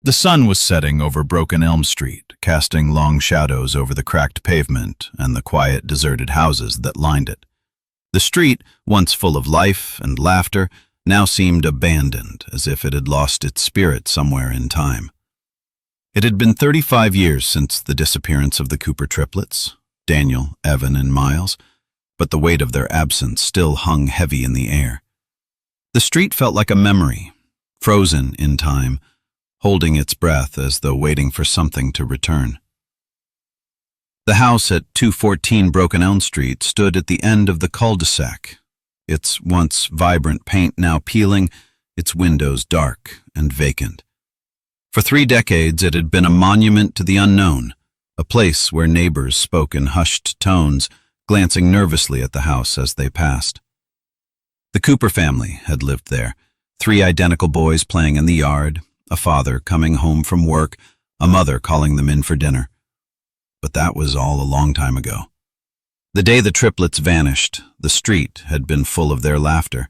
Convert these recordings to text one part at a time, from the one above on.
The sun was setting over Broken Elm Street, casting long shadows over the cracked pavement and the quiet, deserted houses that lined it. The street, once full of life and laughter, now seemed abandoned, as if it had lost its spirit somewhere in time. It had been 35 years since the disappearance of the Cooper triplets, Daniel, Evan, and Miles, but the weight of their absence still hung heavy in the air. The street felt like a memory, frozen in time, holding its breath as though waiting for something to return. The house at 214 Broken Elm Street stood at the end of the cul-de-sac, its once vibrant paint now peeling, its windows dark and vacant. For 3 decades it had been a monument to the unknown, a place where neighbors spoke in hushed tones, glancing nervously at the house as they passed. The Cooper family had lived there, 3 identical boys playing in the yard, a father coming home from work, a mother calling them in for dinner. But that was all a long time ago. The day the triplets vanished, the street had been full of their laughter.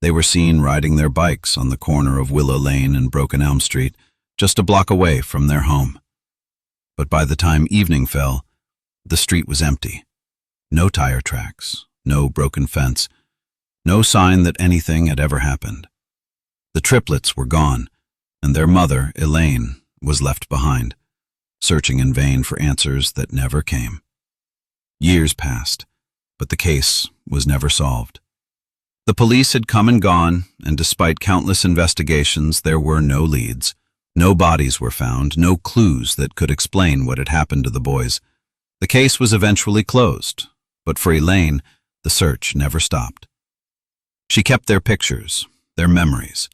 They were seen riding their bikes on the corner of Willow Lane and Broken Elm Street, just a block away from their home. But by the time evening fell, the street was empty. No tire tracks, no broken fence, no sign that anything had ever happened. The triplets were gone, and their mother, Elaine, was left behind, searching in vain for answers that never came. Years passed, but the case was never solved. The police had come and gone, and despite countless investigations, there were no leads. No bodies were found, no clues that could explain what had happened to the boys. The case was eventually closed, but for Elaine, the search never stopped. She kept their pictures, their memories,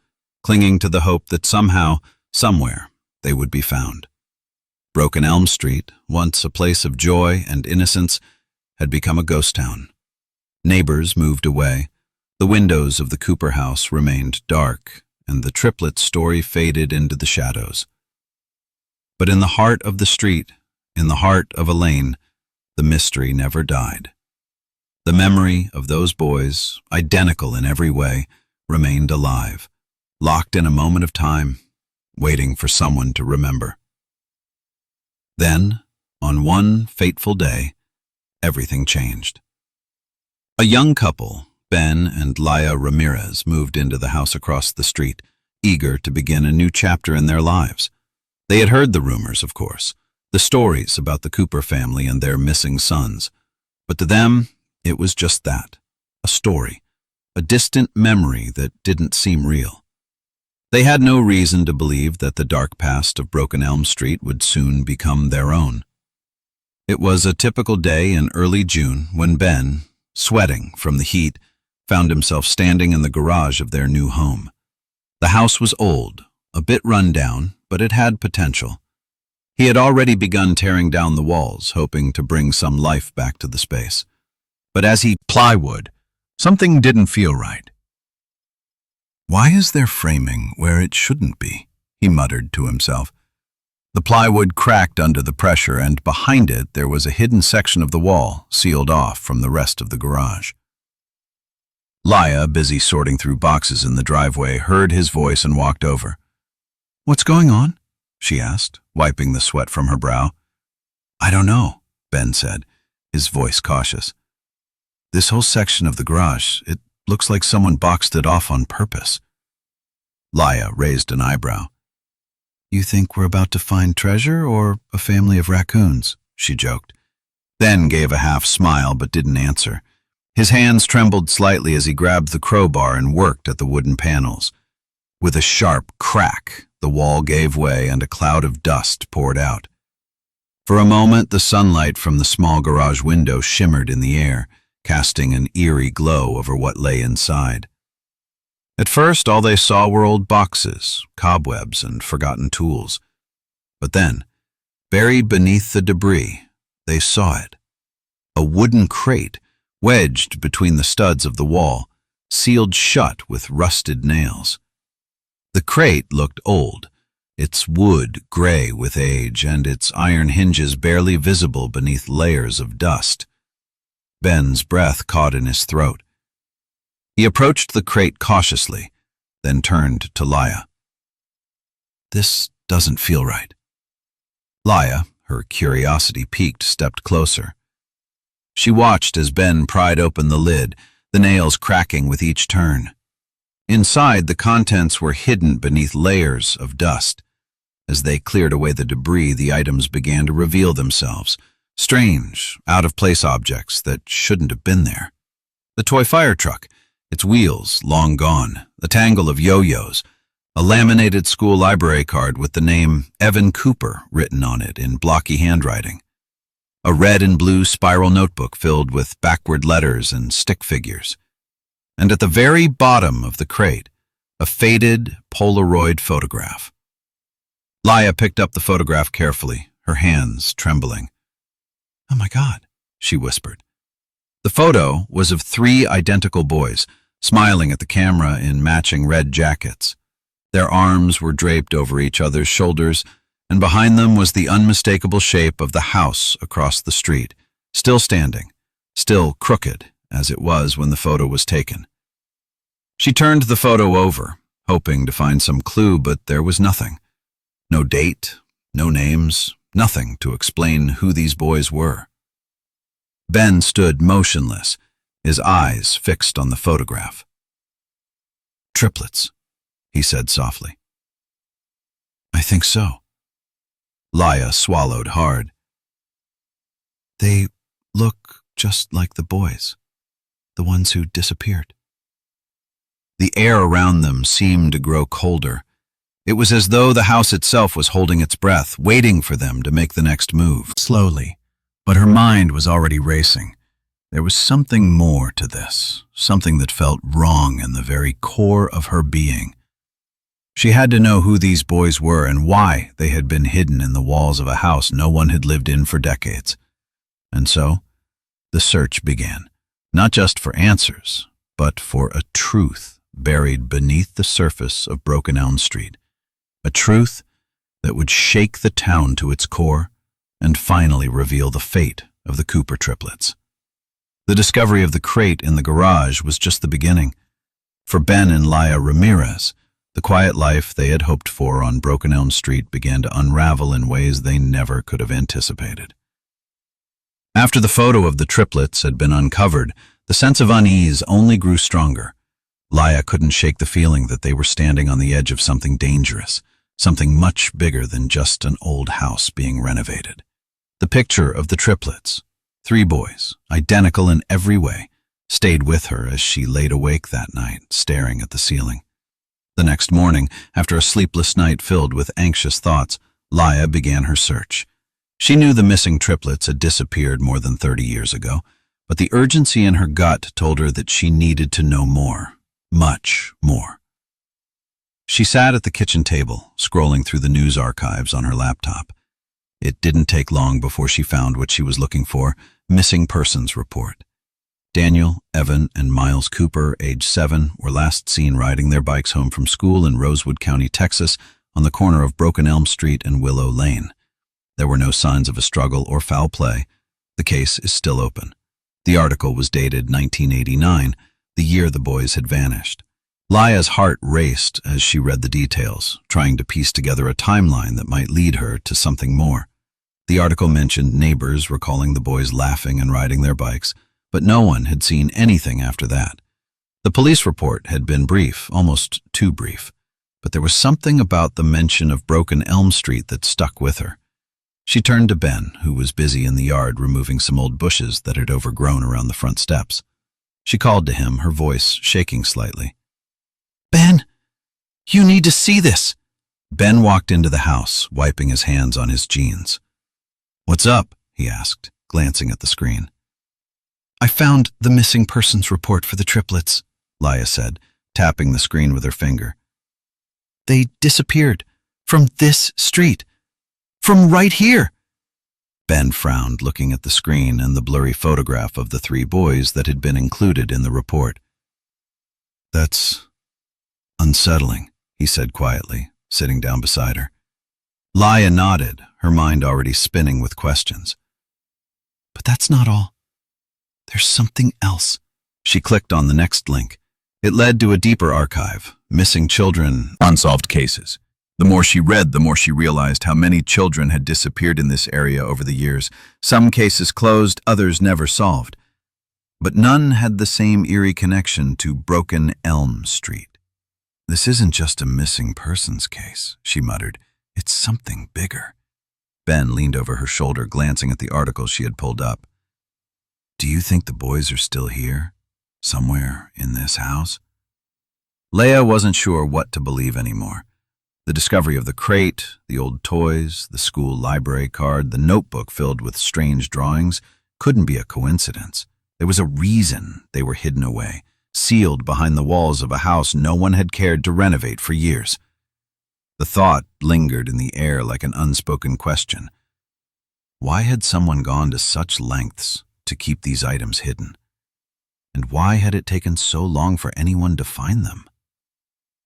clinging to the hope that somehow, somewhere, they would be found. Broken Elm Street, once a place of joy and innocence, had become a ghost town. Neighbors moved away. The windows of the Cooper house remained dark, and the triplets' story faded into the shadows. But in the heart of the street, in the heart of Elaine, the mystery never died. The memory of those boys, identical in every way, remained alive, locked in a moment of time, waiting for someone to remember. Then, on one fateful day, everything changed. A young couple, Ben and Laia Ramirez, moved into the house across the street, eager to begin a new chapter in their lives. They had heard the rumors, of course, the stories about the Cooper family and their missing sons. But to them, it was just that, a story, a distant memory that didn't seem real. They had no reason to believe that the dark past of Broken Elm Street would soon become their own. It was a typical day in early June when Ben, sweating from the heat, found himself standing in the garage of their new home. The house was old, a bit run down, but it had potential. He had already begun tearing down the walls, hoping to bring some life back to the space. But as he plywood, something didn't feel right. "Why is there framing where it shouldn't be?" he muttered to himself. The plywood cracked under the pressure, and behind it there was a hidden section of the wall, sealed off from the rest of the garage. Laia, busy sorting through boxes in the driveway, heard his voice and walked over. "What's going on?" she asked, wiping the sweat from her brow. "I don't know," Ben said, his voice cautious. "This whole section of the garage, it looks like someone boxed it off on purpose." Laia raised an eyebrow. "You think we're about to find treasure or a family of raccoons?" she joked. Ben gave a half smile but didn't answer. His hands trembled slightly as he grabbed the crowbar and worked at the wooden panels. With a sharp crack, the wall gave way and a cloud of dust poured out. For a moment, the sunlight from the small garage window shimmered in the air, casting an eerie glow over what lay inside. At first, all they saw were old boxes, cobwebs, and forgotten tools. But then, buried beneath the debris, they saw it. A wooden crate, wedged between the studs of the wall, sealed shut with rusted nails. The crate looked old, its wood gray with age, and its iron hinges barely visible beneath layers of dust. Ben's breath caught in his throat. He approached the crate cautiously, then turned to Laia. "This doesn't feel right. Laya, her curiosity piqued, stepped closer. She watched as Ben pried open the lid, the nails cracking with each turn. Inside, the contents were hidden beneath layers of dust. As they cleared away the debris, the items began to reveal themselves. Strange, out-of-place objects that shouldn't have been there. The toy fire truck, its wheels long gone, a tangle of yo-yos, a laminated school library card with the name Evan Cooper written on it in blocky handwriting, a red and blue spiral notebook filled with backward letters and stick figures, and at the very bottom of the crate, a faded Polaroid photograph. Laya picked up the photograph carefully, her hands trembling. "Oh my God," she whispered. The photo was of 3 identical boys, smiling at the camera in matching red jackets. Their arms were draped over each other's shoulders, and behind them was the unmistakable shape of the house across the street, still standing, still crooked as it was when the photo was taken. She turned the photo over, hoping to find some clue, but there was nothing. No date, no names, nothing to explain who these boys were. Ben stood motionless, his eyes fixed on the photograph. "Triplets," he said softly. "I think so." Laya swallowed hard. "They look just like the boys, the ones who disappeared." The air around them seemed to grow colder. It was as though the house itself was holding its breath, waiting for them to make the next move. Slowly, but her mind was already racing. There was something more to this, something that felt wrong in the very core of her being. She had to know who these boys were and why they had been hidden in the walls of a house no one had lived in for decades. And so, the search began, not just for answers, but for a truth buried beneath the surface of Broken Elm Street. A truth that would shake the town to its core and finally reveal the fate of the Cooper triplets. The discovery of the crate in the garage was just the beginning. For Ben and Laya Ramirez, the quiet life they had hoped for on Broken Elm Street began to unravel in ways they never could have anticipated. After the photo of the triplets had been uncovered, the sense of unease only grew stronger. Laya couldn't shake the feeling that they were standing on the edge of something dangerous, something much bigger than just an old house being renovated. The picture of the triplets, 3 boys, identical in every way, stayed with her as she laid awake that night, staring at the ceiling. The next morning, after a sleepless night filled with anxious thoughts, Laya began her search. She knew the missing triplets had disappeared more than 30 years ago, but the urgency in her gut told her that she needed to know more, much more. She sat at the kitchen table, scrolling through the news archives on her laptop. It didn't take long before she found what she was looking for, missing persons report. Daniel, Evan, and Miles Cooper, age 7, were last seen riding their bikes home from school in Rosewood County, Texas, on the corner of Broken Elm Street and Willow Lane. There were no signs of a struggle or foul play. The case is still open. The article was dated 1989, the year the boys had vanished. Laya's heart raced as she read the details, trying to piece together a timeline that might lead her to something more. The article mentioned neighbors recalling the boys laughing and riding their bikes, but no one had seen anything after that. The police report had been brief, almost too brief, but there was something about the mention of Broken Elm Street that stuck with her. She turned to Ben, who was busy in the yard removing some old bushes that had overgrown around the front steps. She called to him, her voice shaking slightly. "Ben, you need to see this." Ben walked into the house, wiping his hands on his jeans. "What's up?" he asked, glancing at the screen. "I found the missing persons report for the triplets," Laya said, tapping the screen with her finger. "They disappeared from this street. From right here." Ben frowned, looking at the screen and the blurry photograph of the 3 boys that had been included in the report. "That's unsettling," he said quietly, sitting down beside her. Laya nodded, her mind already spinning with questions. "But that's not all. There's something else." She clicked on the next link. It led to a deeper archive, missing children, unsolved cases. The more she read, the more she realized how many children had disappeared in this area over the years. Some cases closed, others never solved. But none had the same eerie connection to Broken Elm Street. "This isn't just a missing persons case," she muttered. "It's something bigger." Ben leaned over her shoulder, glancing at the article she had pulled up. "Do you think the boys are still here? Somewhere in this house?" Leah wasn't sure what to believe anymore. The discovery of the crate, the old toys, the school library card, the notebook filled with strange drawings couldn't be a coincidence. There was a reason they were hidden away, sealed behind the walls of a house no one had cared to renovate for years. The thought lingered in the air like an unspoken question. Why had someone gone to such lengths to keep these items hidden? And why had it taken so long for anyone to find them?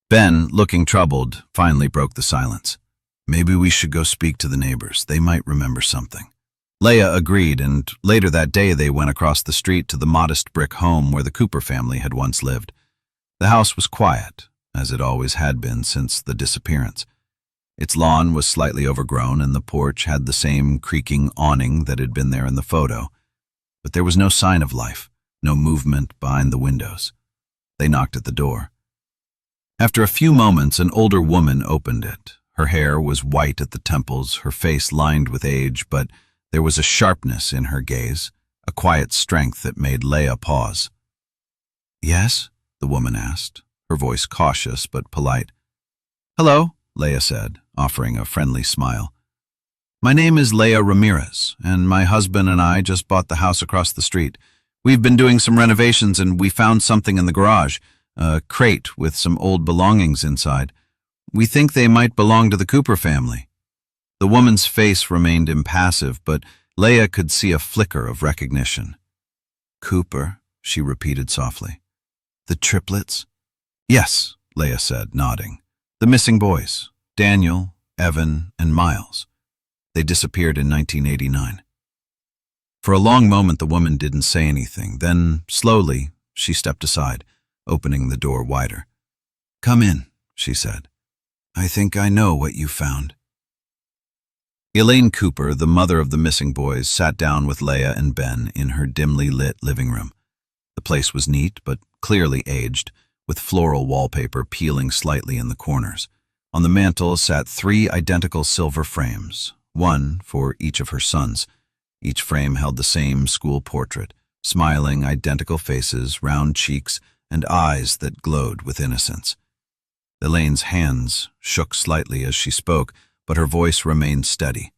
Ben, looking troubled, finally broke the silence. "Maybe we should go speak to the neighbors. They might remember something." Leah agreed, and later that day they went across the street to the modest brick home where the Cooper family had once lived. The house was quiet, as it always had been since the disappearance. Its lawn was slightly overgrown, and the porch had the same creaking awning that had been there in the photo. But there was no sign of life, no movement behind the windows. They knocked at the door. After a few moments, an older woman opened it. Her hair was white at the temples, her face lined with age, but there was a sharpness in her gaze, a quiet strength that made Leah pause. "Yes?" the woman asked, her voice cautious but polite. "Hello," Leah said, offering a friendly smile. "My name is Leah Ramirez, and my husband and I just bought the house across the street. We've been doing some renovations and we found something in the garage, a crate with some old belongings inside. We think they might belong to the Cooper family." The woman's face remained impassive, but Leah could see a flicker of recognition. "Cooper," she repeated softly. "The Triplets?" "Yes," Leah said, nodding. "The missing boys, Daniel, Evan, and Miles. They disappeared in 1989. For a long moment the woman didn't say anything. Then, slowly, she stepped aside, opening the door wider. "Come in," she said. "I think I know what you found." Elaine Cooper, the mother of the missing boys, sat down with Leah and Ben in her dimly lit living room. The place was neat, but clearly aged, with floral wallpaper peeling slightly in the corners. On the mantel sat 3 identical silver frames, one for each of her sons. Each frame held the same school portrait, smiling identical faces, round cheeks, and eyes that glowed with innocence. Elaine's hands shook slightly as she spoke, but her voice remained steady.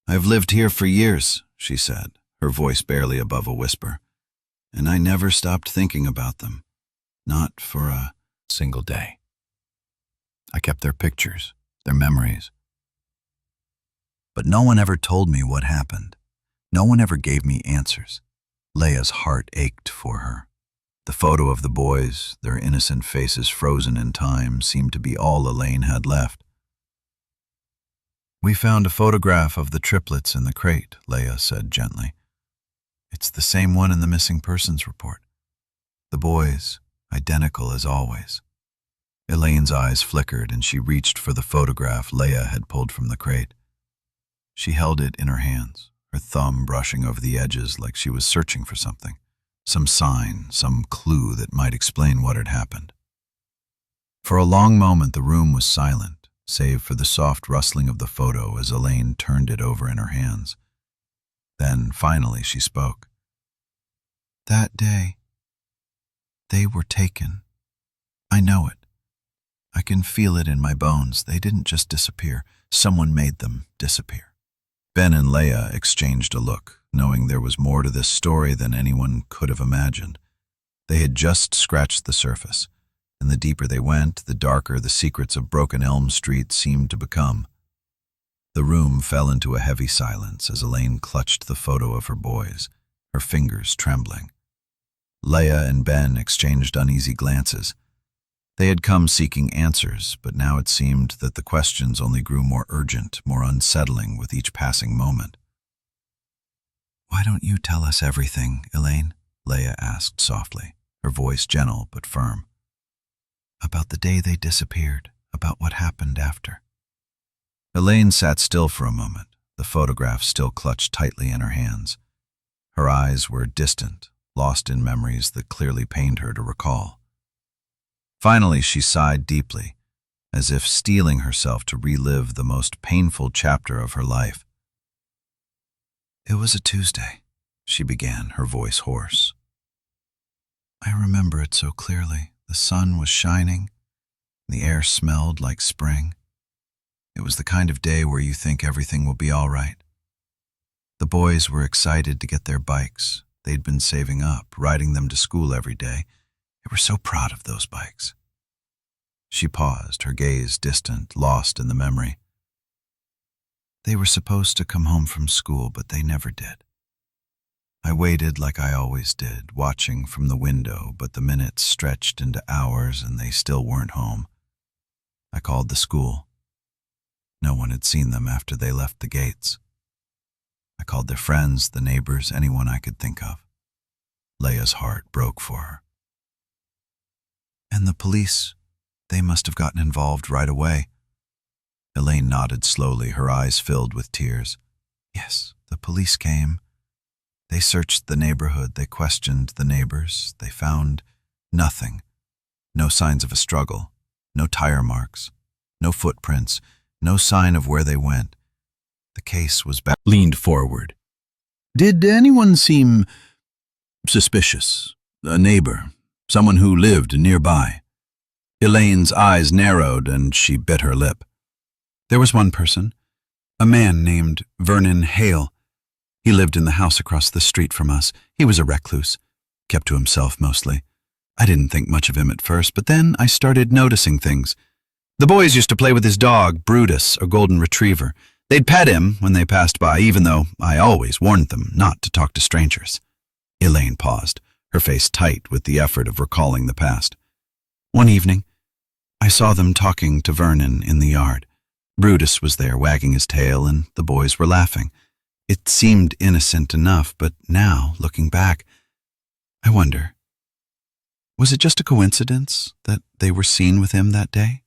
"I've lived here for years," she said, her voice barely above a whisper, "and I never stopped thinking about them. Not for a single day. I kept their pictures, their memories. But no one ever told me what happened. No one ever gave me answers." Leah's heart ached for her. The photo of the boys, their innocent faces frozen in time, seemed to be all Elaine had left. "We found a photograph of the triplets in the crate," Leah said gently. "It's the same one in the missing persons report. The boys, identical as always." Elaine's eyes flickered and she reached for the photograph Leah had pulled from the crate. She held it in her hands, her thumb brushing over the edges like she was searching for something, some sign, some clue that might explain what had happened. For a long moment the room was silent, save for the soft rustling of the photo as Elaine turned it over in her hands. Then, finally, she spoke. "That day, they were taken. I know it. I can feel it in my bones. They didn't just disappear. Someone made them disappear." Ben and Leah exchanged a look, knowing there was more to this story than anyone could have imagined. They had just scratched the surface, and the deeper they went, the darker the secrets of Broken Elm Street seemed to become. The room fell into a heavy silence as Elaine clutched the photo of her boys, her fingers trembling. Leah and Ben exchanged uneasy glances. They had come seeking answers, but now it seemed that the questions only grew more urgent, more unsettling with each passing moment. "Why don't you tell us everything, Elaine?" Leah asked softly, her voice gentle but firm. "About the day they disappeared, about what happened after. Elaine sat still for a moment, the photograph still clutched tightly in her hands. Her eyes were distant, lost in memories that clearly pained her to recall. Finally, she sighed deeply, as if steeling herself to relive the most painful chapter of her life. "It was a Tuesday," she began, her voice hoarse. "I remember it so clearly. The sun was shining. The air smelled like spring. It was the kind of day where you think everything will be all right. The boys were excited to get their bikes. They'd been saving up, riding them to school every day. They were so proud of those bikes." She paused, her gaze distant, lost in the memory. "They were supposed to come home from school, but they never did. I waited like I always did, watching from the window, but the minutes stretched into hours and they still weren't home. I called the school. No one had seen them after they left the gates. I called their friends, the neighbors, anyone I could think of. Leia's heart broke for her. And the police, they must have gotten involved right away." Elaine nodded slowly, her eyes filled with tears. "Yes, the police came. They searched the neighborhood, they questioned the neighbors. They found nothing. No signs of a struggle, no tire marks, no footprints, no sign of where they went. The case was leaned forward. "Did anyone seem suspicious? A neighbor? Someone who lived nearby?" Elaine's eyes narrowed and she bit her lip. "There was one person, a man named Vernon Hale. He lived in the house across the street from us. He was a recluse, kept to himself mostly. I didn't think much of him at first, but then I started noticing things. The boys used to play with his dog, Brutus, a golden retriever. They'd pet him when they passed by, even though I always warned them not to talk to strangers." Elaine paused, her face tight with the effort of recalling the past. "One evening, I saw them talking to Vernon in the yard. Brutus was there wagging his tail and the boys were laughing. It seemed innocent enough, but now, looking back, I wonder, was it just a coincidence that they were seen with him that day?"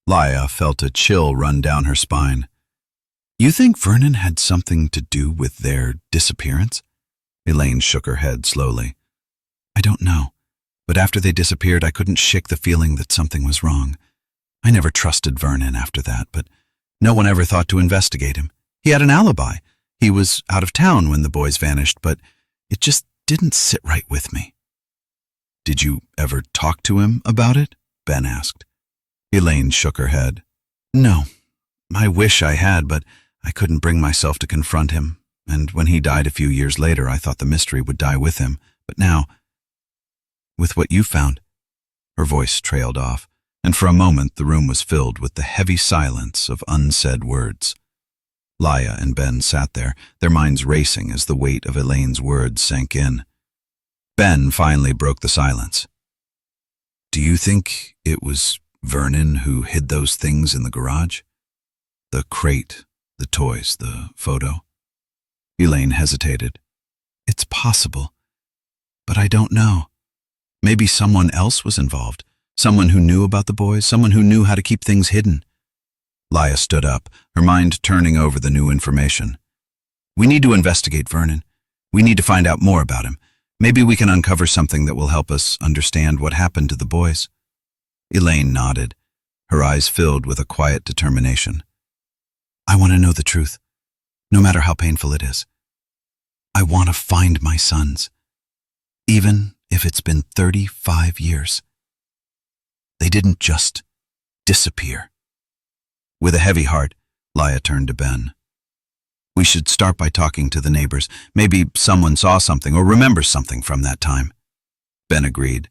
Leia felt a chill run down her spine. "You think Vernon had something to do with their disappearance?" Elaine shook her head slowly. "I don't know, but after they disappeared, I couldn't shake the feeling that something was wrong. I never trusted Vernon after that, but no one ever thought to investigate him. He had an alibi. He was out of town when the boys vanished, but it just didn't sit right with me." "Did you ever talk to him about it?" Ben asked. Elaine shook her head. "No, I wish I had, but I couldn't bring myself to confront him, and when he died a few years later, I thought the mystery would die with him. But now, with what you found..." Her voice trailed off, and for a moment the room was filled with the heavy silence of unsaid words. Leia and Ben sat there, their minds racing as the weight of Elaine's words sank in. Ben finally broke the silence. "Do you think it was Vernon who hid those things in the garage? The crate, the toys, the photo?" Elaine hesitated. "It's possible, but I don't know. Maybe someone else was involved, someone who knew about the boys, someone who knew how to keep things hidden." Leia stood up, her mind turning over the new information. "We need to investigate Vernon. We need to find out more about him. Maybe we can uncover something that will help us understand what happened to the boys." Elaine nodded, her eyes filled with a quiet determination. "I want to know the truth, no matter how painful it is. I want to find my sons, even if it's been 35 years. They didn't just disappear." With a heavy heart, Leia turned to Ben. "We should start by talking to the neighbors. Maybe someone saw something or remembers something from that time." Ben agreed.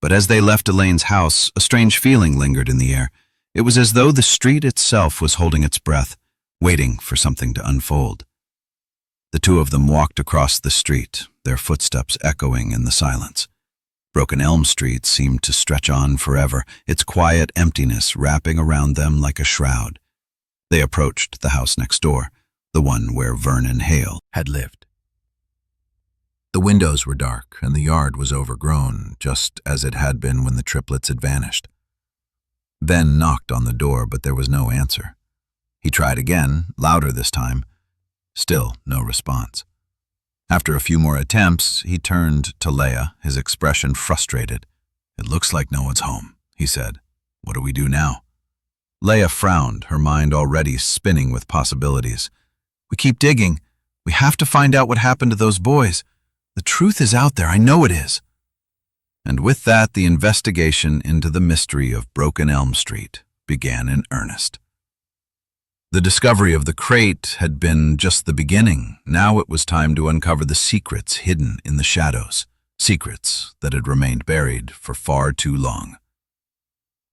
But as they left Elaine's house, a strange feeling lingered in the air. It was as though the street itself was holding its breath, waiting for something to unfold. The two of them walked across the street, their footsteps echoing in the silence. Broken Elm Street seemed to stretch on forever, its quiet emptiness wrapping around them like a shroud. They approached the house next door, the one where Vernon Hale had lived. The windows were dark, and the yard was overgrown, just as it had been when the triplets had vanished. Ben knocked on the door, but there was no answer. He tried again, louder this time. Still no response. After a few more attempts, he turned to Leia, his expression frustrated. "It looks like no one's home," he said. "What do we do now?" Leia frowned, her mind already spinning with possibilities. "We keep digging. We have to find out what happened to those boys. The truth is out there, I know it is." And with that, the investigation into the mystery of Broken Elm Street began in earnest. The discovery of the crate had been just the beginning. Now it was time to uncover the secrets hidden in the shadows, secrets that had remained buried for far too long.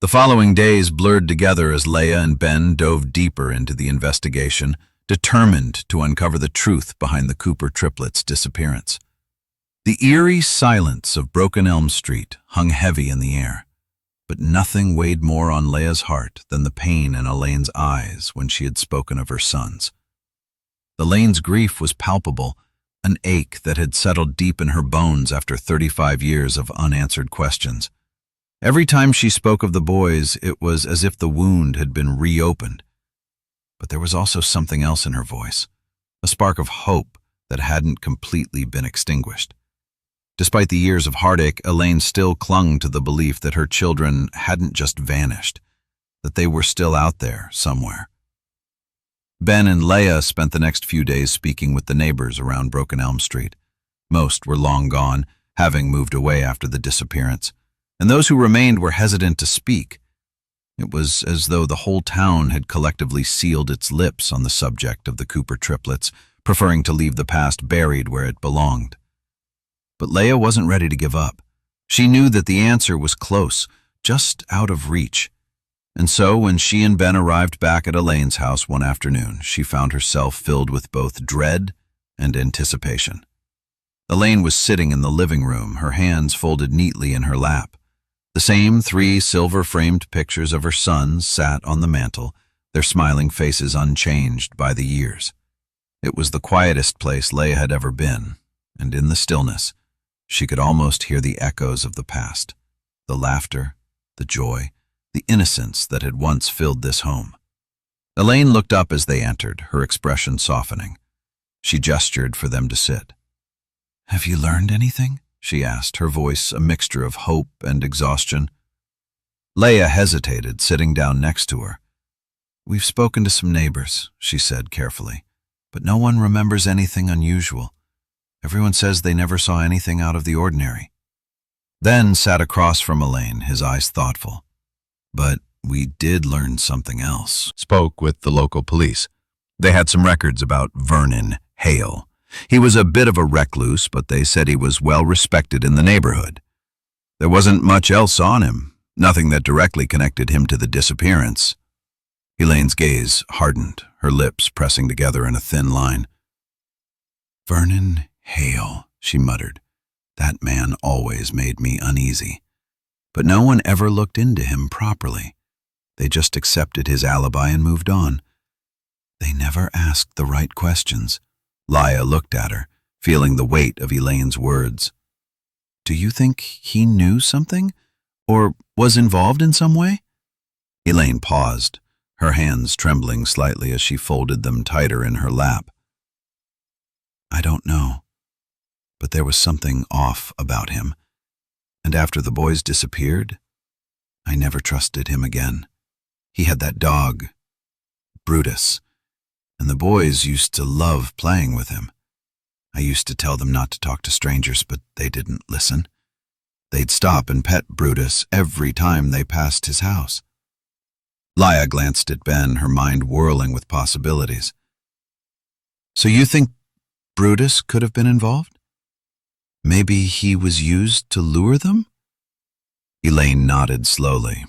The following days blurred together as Leia and Ben dove deeper into the investigation, determined to uncover the truth behind the Cooper triplets' disappearance. The eerie silence of Broken Elm Street hung heavy in the air, but nothing weighed more on Leia's heart than the pain in Elaine's eyes when she had spoken of her sons. Elaine's grief was palpable, an ache that had settled deep in her bones after 35 years of unanswered questions. Every time she spoke of the boys, it was as if the wound had been reopened. But there was also something else in her voice, a spark of hope that hadn't completely been extinguished. Despite the years of heartache, Elaine still clung to the belief that her children hadn't just vanished, that they were still out there somewhere. Ben and Leia spent the next few days speaking with the neighbors around Broken Elm Street. Most were long gone, having moved away after the disappearance, and those who remained were hesitant to speak. It was as though the whole town had collectively sealed its lips on the subject of the Cooper triplets, preferring to leave the past buried where it belonged. But Leia wasn't ready to give up. She knew that the answer was close, just out of reach. And so when she and Ben arrived back at Elaine's house one afternoon, she found herself filled with both dread and anticipation. Elaine was sitting in the living room, her hands folded neatly in her lap. The same 3 silver-framed pictures of her sons sat on the mantel, their smiling faces unchanged by the years. It was the quietest place Leia had ever been, and in the stillness, she could almost hear the echoes of the past, the laughter, the joy, the innocence that had once filled this home. Elaine looked up as they entered, her expression softening. She gestured for them to sit. "Have you learned anything?" she asked, her voice a mixture of hope and exhaustion. Leia hesitated, sitting down next to her. "We've spoken to some neighbors," she said carefully, "but no one remembers anything unusual. Everyone says they never saw anything out of the ordinary." Ben sat across from Elaine, his eyes thoughtful. "But we did learn something else." Spoke with the local police. They had some records about Vernon Hale. He was a bit of a recluse, but they said he was well respected in the neighborhood. There wasn't much else on him, nothing that directly connected him to the disappearance. Elaine's gaze hardened, her lips pressing together in a thin line. "Vernon Hale," she muttered. "That man always made me uneasy. But no one ever looked into him properly. They just accepted his alibi and moved on. They never asked the right questions." Leia looked at her, feeling the weight of Elaine's words. "Do you think he knew something? Or was involved in some way?" Elaine paused, her hands trembling slightly as she folded them tighter in her lap. "I don't know. But there was something off about him. And after the boys disappeared, I never trusted him again. He had that dog, Brutus, and the boys used to love playing with him. I used to tell them not to talk to strangers, but they didn't listen. They'd stop and pet Brutus every time they passed his house." Leia glanced at Ben, her mind whirling with possibilities. "So you think Brutus could have been involved? Maybe he was used to lure them?" Elaine nodded slowly.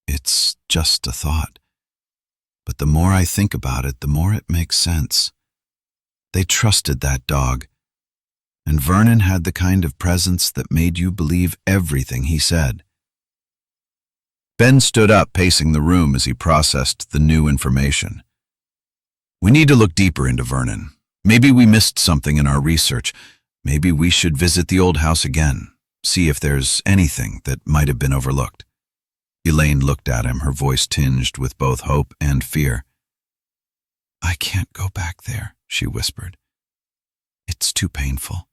"It's just a thought. But the more I think about it, the more it makes sense. They trusted that dog, and Vernon had the kind of presence that made you believe everything he said." Ben stood up, pacing the room as he processed the new information. "We need to look deeper into Vernon. Maybe we missed something in our research. Maybe we should visit the old house again, see if there's anything that might have been overlooked." Elaine looked at him, her voice tinged with both hope and fear. "I can't go back there," she whispered. "It's too painful."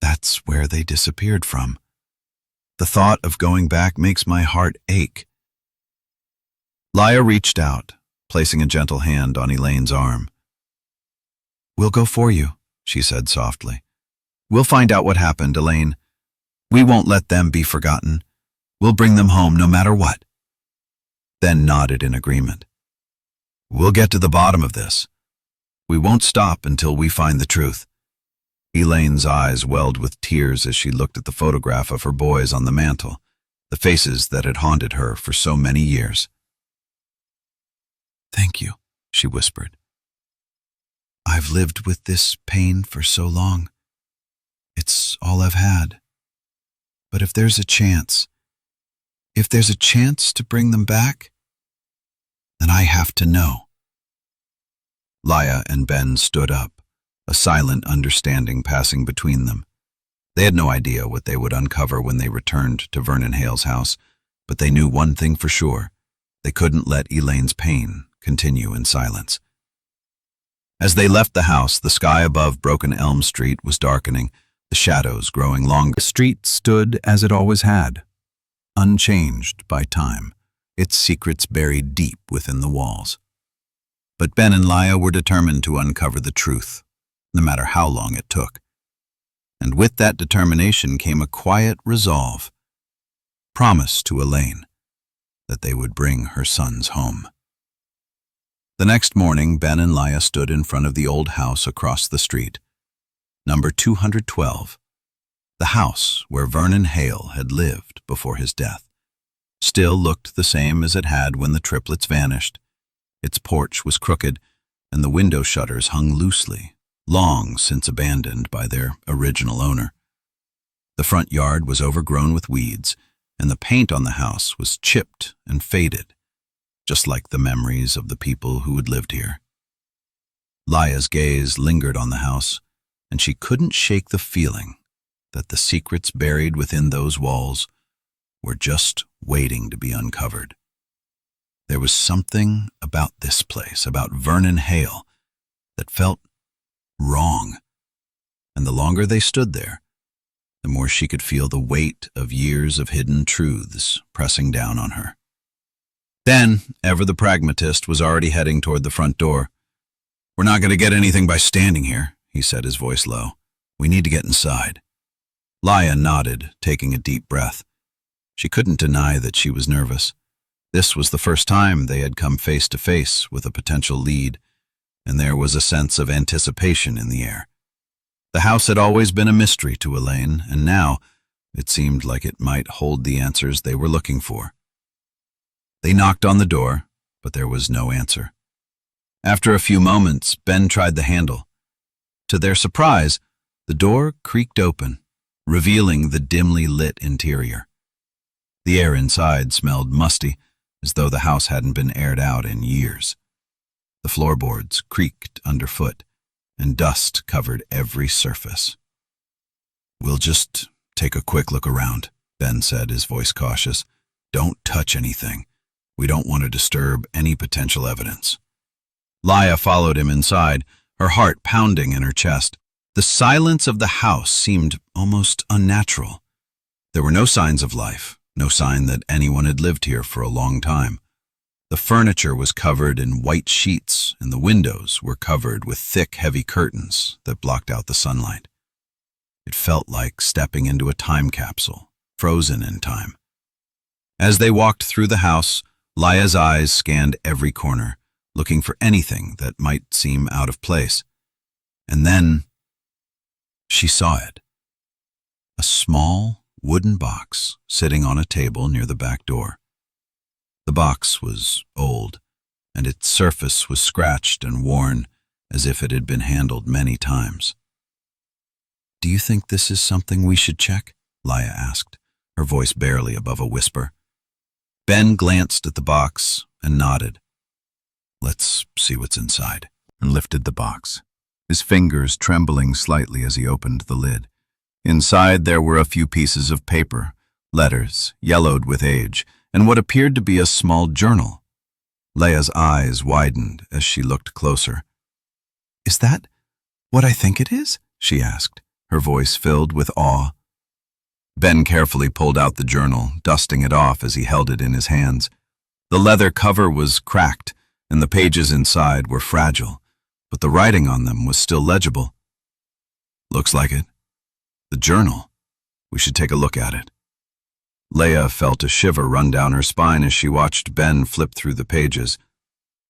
That's where they disappeared from. The thought of going back makes my heart ache. Laya reached out, placing a gentle hand on Elaine's arm. "We'll go for you," she said softly. "We'll find out what happened, Elaine. We won't let them be forgotten. We'll bring them home no matter what." Then nodded in agreement. "We'll get to the bottom of this. We won't stop until we find the truth." Elaine's eyes welled with tears as she looked at the photograph of her boys on the mantel, the faces that had haunted her for so many years. "Thank you," she whispered. "I've lived with this pain for so long. It's all I've had. But if there's a chance to bring them back, then I have to know." Laya and Ben stood up, a silent understanding passing between them. They had no idea what they would uncover when they returned to Vernon Hale's house, but they knew one thing for sure: they couldn't let Elaine's pain continue in silence. As they left the house, the sky above Broken Elm Street was darkening, the shadows growing longer. The street stood as it always had, unchanged by time, its secrets buried deep within the walls. But Ben and Laya were determined to uncover the truth, no matter how long it took. And with that determination came a quiet resolve, promise to Elaine, that they would bring her sons home. The next morning, Ben and Laya stood in front of the old house across the street, number 212, the house where Vernon Hale had lived before his death. Still looked the same as it had when the triplets vanished. Its porch was crooked, and the window shutters hung loosely, long since abandoned by their original owner. The front yard was overgrown with weeds, and the paint on the house was chipped and faded, just like the memories of the people who had lived here. Laya's gaze lingered on the house, and she couldn't shake the feeling that the secrets buried within those walls were just waiting to be uncovered. There was something about this place, about Vernon Hale, that felt wrong, and the longer they stood there, the more she could feel the weight of years of hidden truths pressing down on her. Ben, ever the pragmatist, was already heading toward the front door. "We're not going to get anything by standing here," he said, his voice low. "We need to get inside." Laya nodded, taking a deep breath. She couldn't deny that she was nervous. This was the first time they had come face to face with a potential lead, and there was a sense of anticipation in the air. The house had always been a mystery to Elaine, and now it seemed like it might hold the answers they were looking for. They knocked on the door, but there was no answer. After a few moments, Ben tried the handle. To their surprise, the door creaked open, revealing the dimly lit interior. The air inside smelled musty, as though the house hadn't been aired out in years. The floorboards creaked underfoot, and dust covered every surface. "We'll just take a quick look around," Ben said, his voice cautious. "Don't touch anything. We don't want to disturb any potential evidence." Laya followed him inside, her heart pounding in her chest. The silence of the house seemed almost unnatural. There were no signs of life, no sign that anyone had lived here for a long time. The furniture was covered in white sheets, and the windows were covered with thick, heavy curtains that blocked out the sunlight. It felt like stepping into a time capsule, frozen in time. As they walked through the house, Laya's eyes scanned every corner, looking for anything that might seem out of place. And then she saw it. A small wooden box sitting on a table near the back door. The box was old, and its surface was scratched and worn as if it had been handled many times. "Do you think this is something we should check?" Laya asked, her voice barely above a whisper. Ben glanced at the box and nodded. "Let's see what's inside," and lifted the box, his fingers trembling slightly as he opened the lid. Inside there were a few pieces of paper, letters, yellowed with age, and what appeared to be a small journal. Leia's eyes widened as she looked closer. "Is that what I think it is?" she asked, her voice filled with awe. Ben carefully pulled out the journal, dusting it off as he held it in his hands. The leather cover was cracked, and the pages inside were fragile, but the writing on them was still legible. "Looks like it. The journal. We should take a look at it." Leia felt a shiver run down her spine as she watched Ben flip through the pages.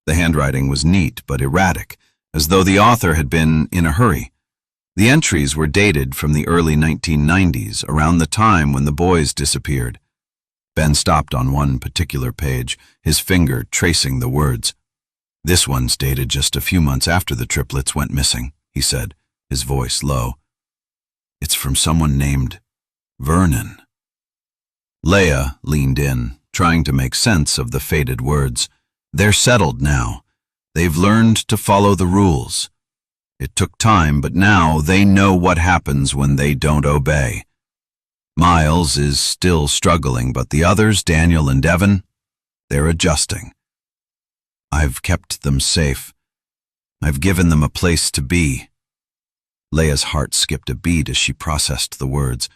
The handwriting was neat but erratic, as though the author had been in a hurry. The entries were dated from the early 1990s, around the time when the boys disappeared. Ben stopped on one particular page, his finger tracing the words. "This one's dated just a few months after the triplets went missing," he said, his voice low. "It's from someone named Vernon." Leia leaned in, trying to make sense of the faded words. They're settled now. They've learned to follow the rules. It took time, but now they know what happens when they don't obey. Miles is still struggling, but the others, Daniel and Devon, they're adjusting. I've kept them safe. I've given them a place to be. Leia's heart skipped a beat as she processed the words.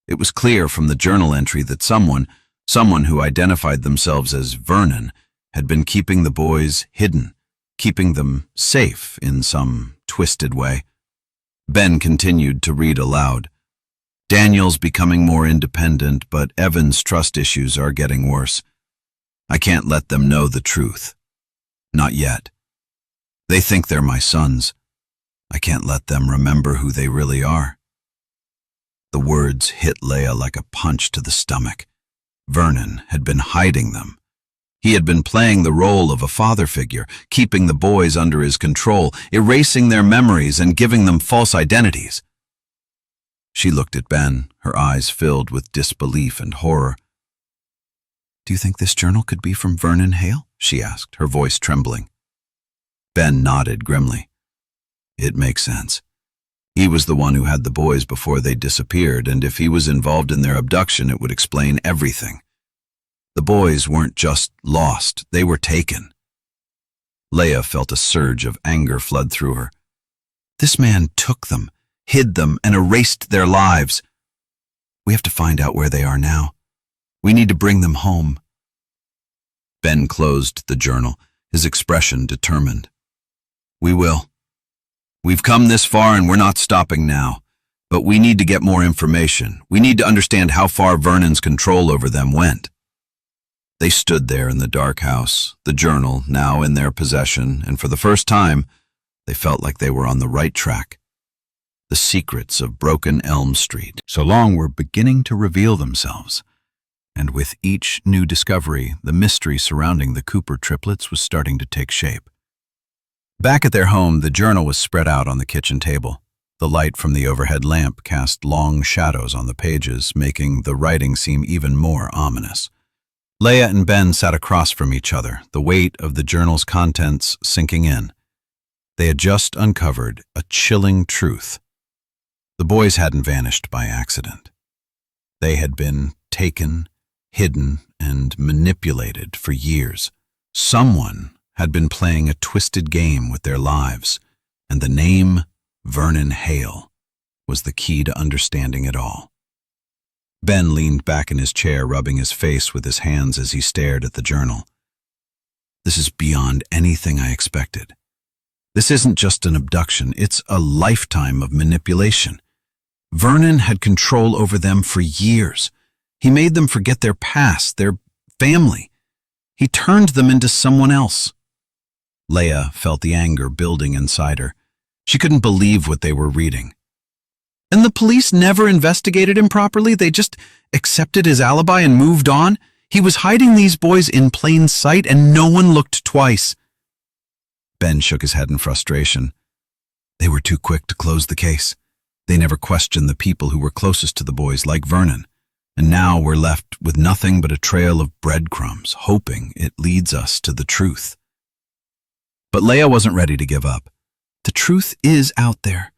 It was clear from the journal entry that someone who identified themselves as Vernon, had been keeping the boys hidden, keeping them safe in some twisted way. Ben continued to read aloud. "Daniel's becoming more independent, but Evan's trust issues are getting worse. I can't let them know the truth. Not yet. They think they're my sons. I can't let them remember who they really are." The words hit Leia like a punch to the stomach. Vernon had been hiding them. He had been playing the role of a father figure, keeping the boys under his control, erasing their memories and giving them false identities. She looked at Ben, her eyes filled with disbelief and horror. "Do you think this journal could be from Vernon Hale?" she asked, her voice trembling. Ben nodded grimly. "It makes sense. He was the one who had the boys before they disappeared, and if he was involved in their abduction, it would explain everything. The boys weren't just lost, they were taken." Leia felt a surge of anger flood through her. This man took them, hid them, and erased their lives. We have to find out where they are now. We need to bring them home. Ben closed the journal, his expression determined. "We will. We've come this far and we're not stopping now. But we need to get more information. We need to understand how far Vernon's control over them went." They stood there in the dark house, the journal now in their possession, and for the first time, they felt like they were on the right track. The secrets of Broken Elm Street so long were beginning to reveal themselves, and with each new discovery, the mystery surrounding the Cooper triplets was starting to take shape. Back at their home, the journal was spread out on the kitchen table. The light from the overhead lamp cast long shadows on the pages, making the writing seem even more ominous. Leia and Ben sat across from each other, the weight of the journal's contents sinking in. They had just uncovered a chilling truth. The boys hadn't vanished by accident. They had been taken, hidden, and manipulated for years. Someone had been playing a twisted game with their lives, and the name Vernon Hale was the key to understanding it all. Ben leaned back in his chair, rubbing his face with his hands as he stared at the journal. "This is beyond anything I expected. This isn't just an abduction, it's a lifetime of manipulation. Vernon had control over them for years. He made them forget their past, their family. He turned them into someone else." Leia felt the anger building inside her. She couldn't believe what they were reading. And the police never investigated him properly? They just accepted his alibi and moved on? He was hiding these boys in plain sight and no one looked twice. Ben shook his head in frustration. They were too quick to close the case. They never questioned the people who were closest to the boys, like Vernon. And now we're left with nothing but a trail of breadcrumbs, hoping it leads us to the truth. But Leia wasn't ready to give up. The truth is out there.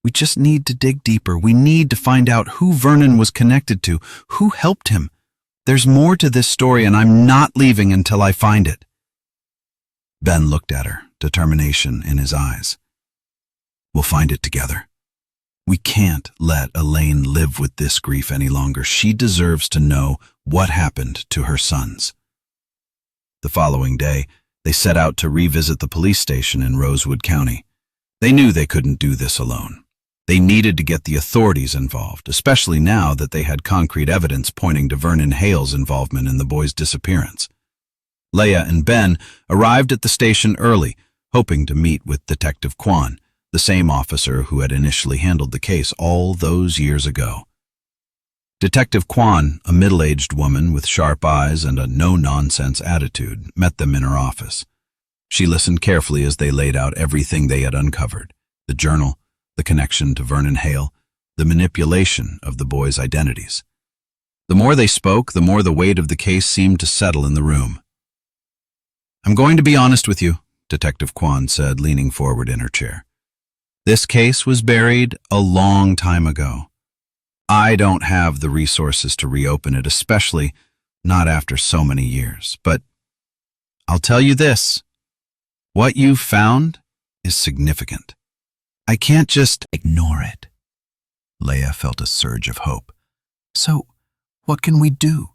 We just need to dig deeper. We need to find out who Vernon was connected to, who helped him, There's more to this story, and I'm not leaving until I find it." Ben looked at her, determination in his eyes. "We'll find it together. We can't let Elaine live with this grief any longer. She deserves to know what happened to her sons." The following day, they set out to revisit the police station in Rosewood County. They knew they couldn't do this alone. They needed to get the authorities involved, especially now that they had concrete evidence pointing to Vernon Hale's involvement in the boys' disappearance. Leah and Ben arrived at the station early, hoping to meet with Detective Kwan, the same officer who had initially handled the case all those years ago. Detective Kwan, a middle-aged woman with sharp eyes and a no-nonsense attitude, met them in her office. She listened carefully as they laid out everything they had uncovered: the journal, the connection to Vernon Hale, the manipulation of the boys' identities. The more they spoke, the more the weight of the case seemed to settle in the room. "I'm going to be honest with you," Detective Kwan said, leaning forward in her chair. "This case was buried a long time ago. I don't have the resources to reopen it, especially not after so many years. But I'll tell you this. What you've found is significant. I can't just ignore it." Leah felt a surge of hope. "So, what can we do?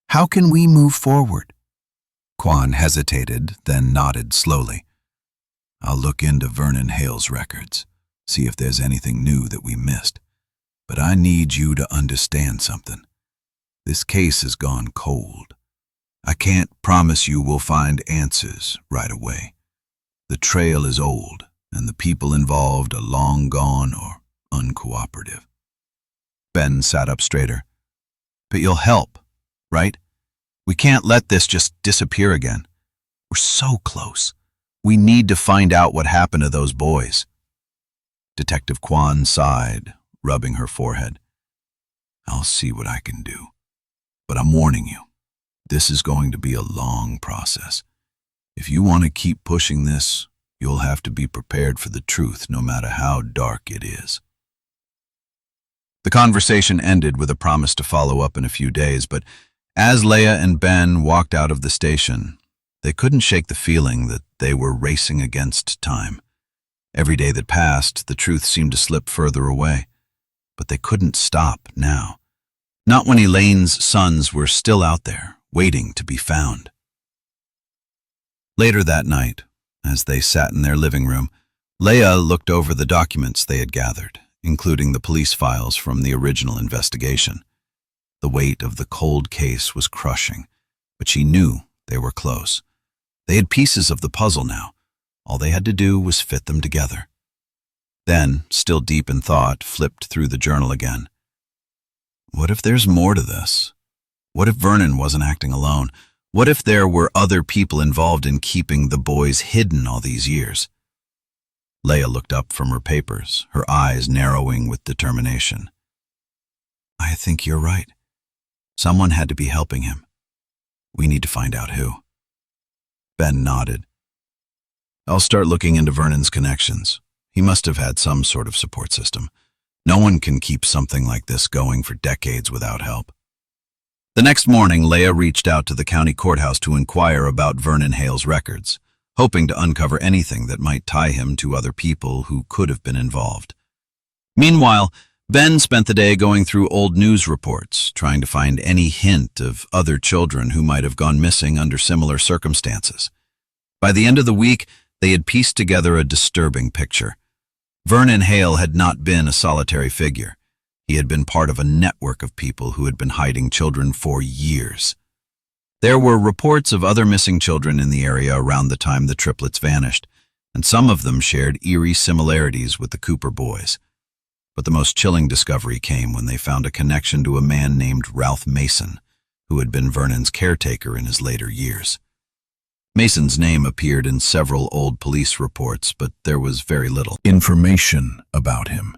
How can we move forward?" Kwan hesitated, then nodded slowly. "I'll look into Vernon Hale's records, see if there's anything new that we missed. But I need you to understand something. This case has gone cold. I can't promise you we'll find answers right away. The trail is old, and the people involved are long gone or uncooperative." Ben sat up straighter. "But you'll help, right? We can't let this just disappear again. We're so close. We need to find out what happened to those boys." Detective Kwan sighed, rubbing her forehead. "I'll see what I can do. But I'm warning you, this is going to be a long process. If you want to keep pushing this, you'll have to be prepared for the truth, no matter how dark it is." The conversation ended with a promise to follow up in a few days, but as Leah and Ben walked out of the station, they couldn't shake the feeling that they were racing against time. Every day that passed, the truth seemed to slip further away. But they couldn't stop now. Not when Elaine's sons were still out there, waiting to be found. Later that night, as they sat in their living room, Leah looked over the documents they had gathered, including the police files from the original investigation. The weight of the cold case was crushing, but she knew they were close. They had pieces of the puzzle now. All they had to do was fit them together. Then, still deep in thought, flipped through the journal again. What if there's more to this? What if Vernon wasn't acting alone? What if there were other people involved in keeping the boys hidden all these years? Leah looked up from her papers, her eyes narrowing with determination. "I think you're right. Someone had to be helping him. We need to find out who." Ben nodded. "I'll start looking into Vernon's connections. He must have had some sort of support system. No one can keep something like this going for decades without help." The next morning, Leah reached out to the county courthouse to inquire about Vernon Hale's records, hoping to uncover anything that might tie him to other people who could have been involved. Meanwhile, Ben spent the day going through old news reports, trying to find any hint of other children who might have gone missing under similar circumstances. By the end of the week, they had pieced together a disturbing picture. Vernon Hale had not been a solitary figure. He had been part of a network of people who had been hiding children for years. There were reports of other missing children in the area around the time the triplets vanished, and some of them shared eerie similarities with the Cooper boys. But the most chilling discovery came when they found a connection to a man named Ralph Mason, who had been Vernon's caretaker in his later years. Mason's name appeared in several old police reports, but there was very little information about him.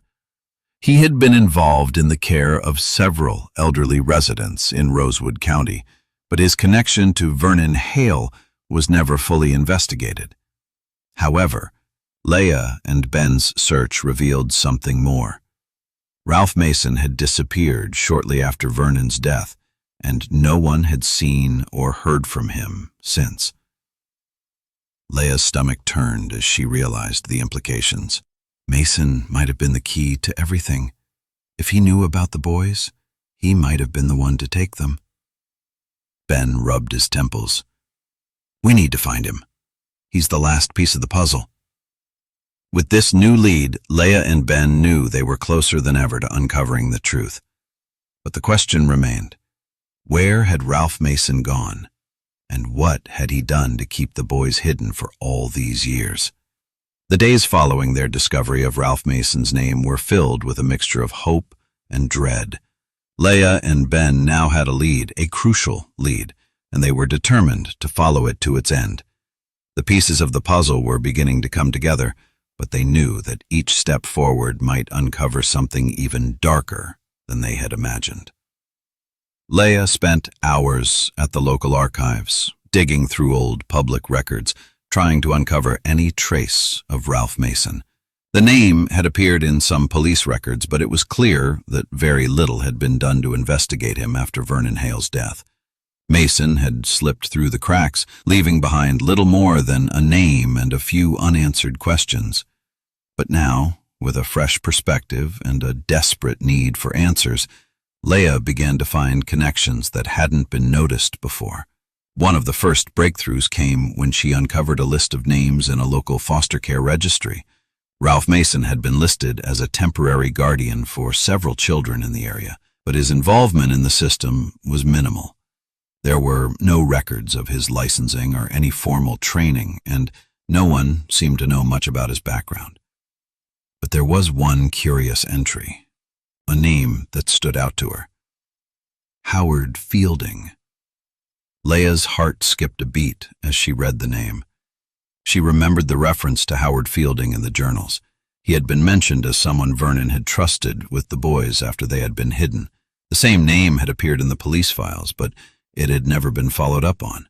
He had been involved in the care of several elderly residents in Rosewood County, but his connection to Vernon Hale was never fully investigated. However, Leah and Ben's search revealed something more. Ralph Mason had disappeared shortly after Vernon's death, and no one had seen or heard from him since. Leia's stomach turned as she realized the implications. Mason might have been the key to everything. If he knew about the boys, he might have been the one to take them. Ben rubbed his temples. We need to find him. He's the last piece of the puzzle. With this new lead, Leia and Ben knew they were closer than ever to uncovering the truth. But the question remained, where had Ralph Mason gone? And what had he done to keep the boys hidden for all these years? The days following their discovery of Ralph Mason's name were filled with a mixture of hope and dread. Leia and Ben now had a lead, a crucial lead, and they were determined to follow it to its end. The pieces of the puzzle were beginning to come together, but they knew that each step forward might uncover something even darker than they had imagined. Leia spent hours at the local archives, digging through old public records, trying to uncover any trace of Ralph Mason. The name had appeared in some police records, but it was clear that very little had been done to investigate him after Vernon Hale's death. Mason had slipped through the cracks, leaving behind little more than a name and a few unanswered questions. But now, with a fresh perspective and a desperate need for answers, Leia began to find connections that hadn't been noticed before. One of the first breakthroughs came when she uncovered a list of names in a local foster care registry. Ralph Mason had been listed as a temporary guardian for several children in the area, but his involvement in the system was minimal. There were no records of his licensing or any formal training, and no one seemed to know much about his background. But there was one curious entry, a name that stood out to her. Howard Fielding. Leia's heart skipped a beat as she read the name. She remembered the reference to Howard Fielding in the journals. He had been mentioned as someone Vernon had trusted with the boys after they had been hidden. The same name had appeared in the police files, but it had never been followed up on.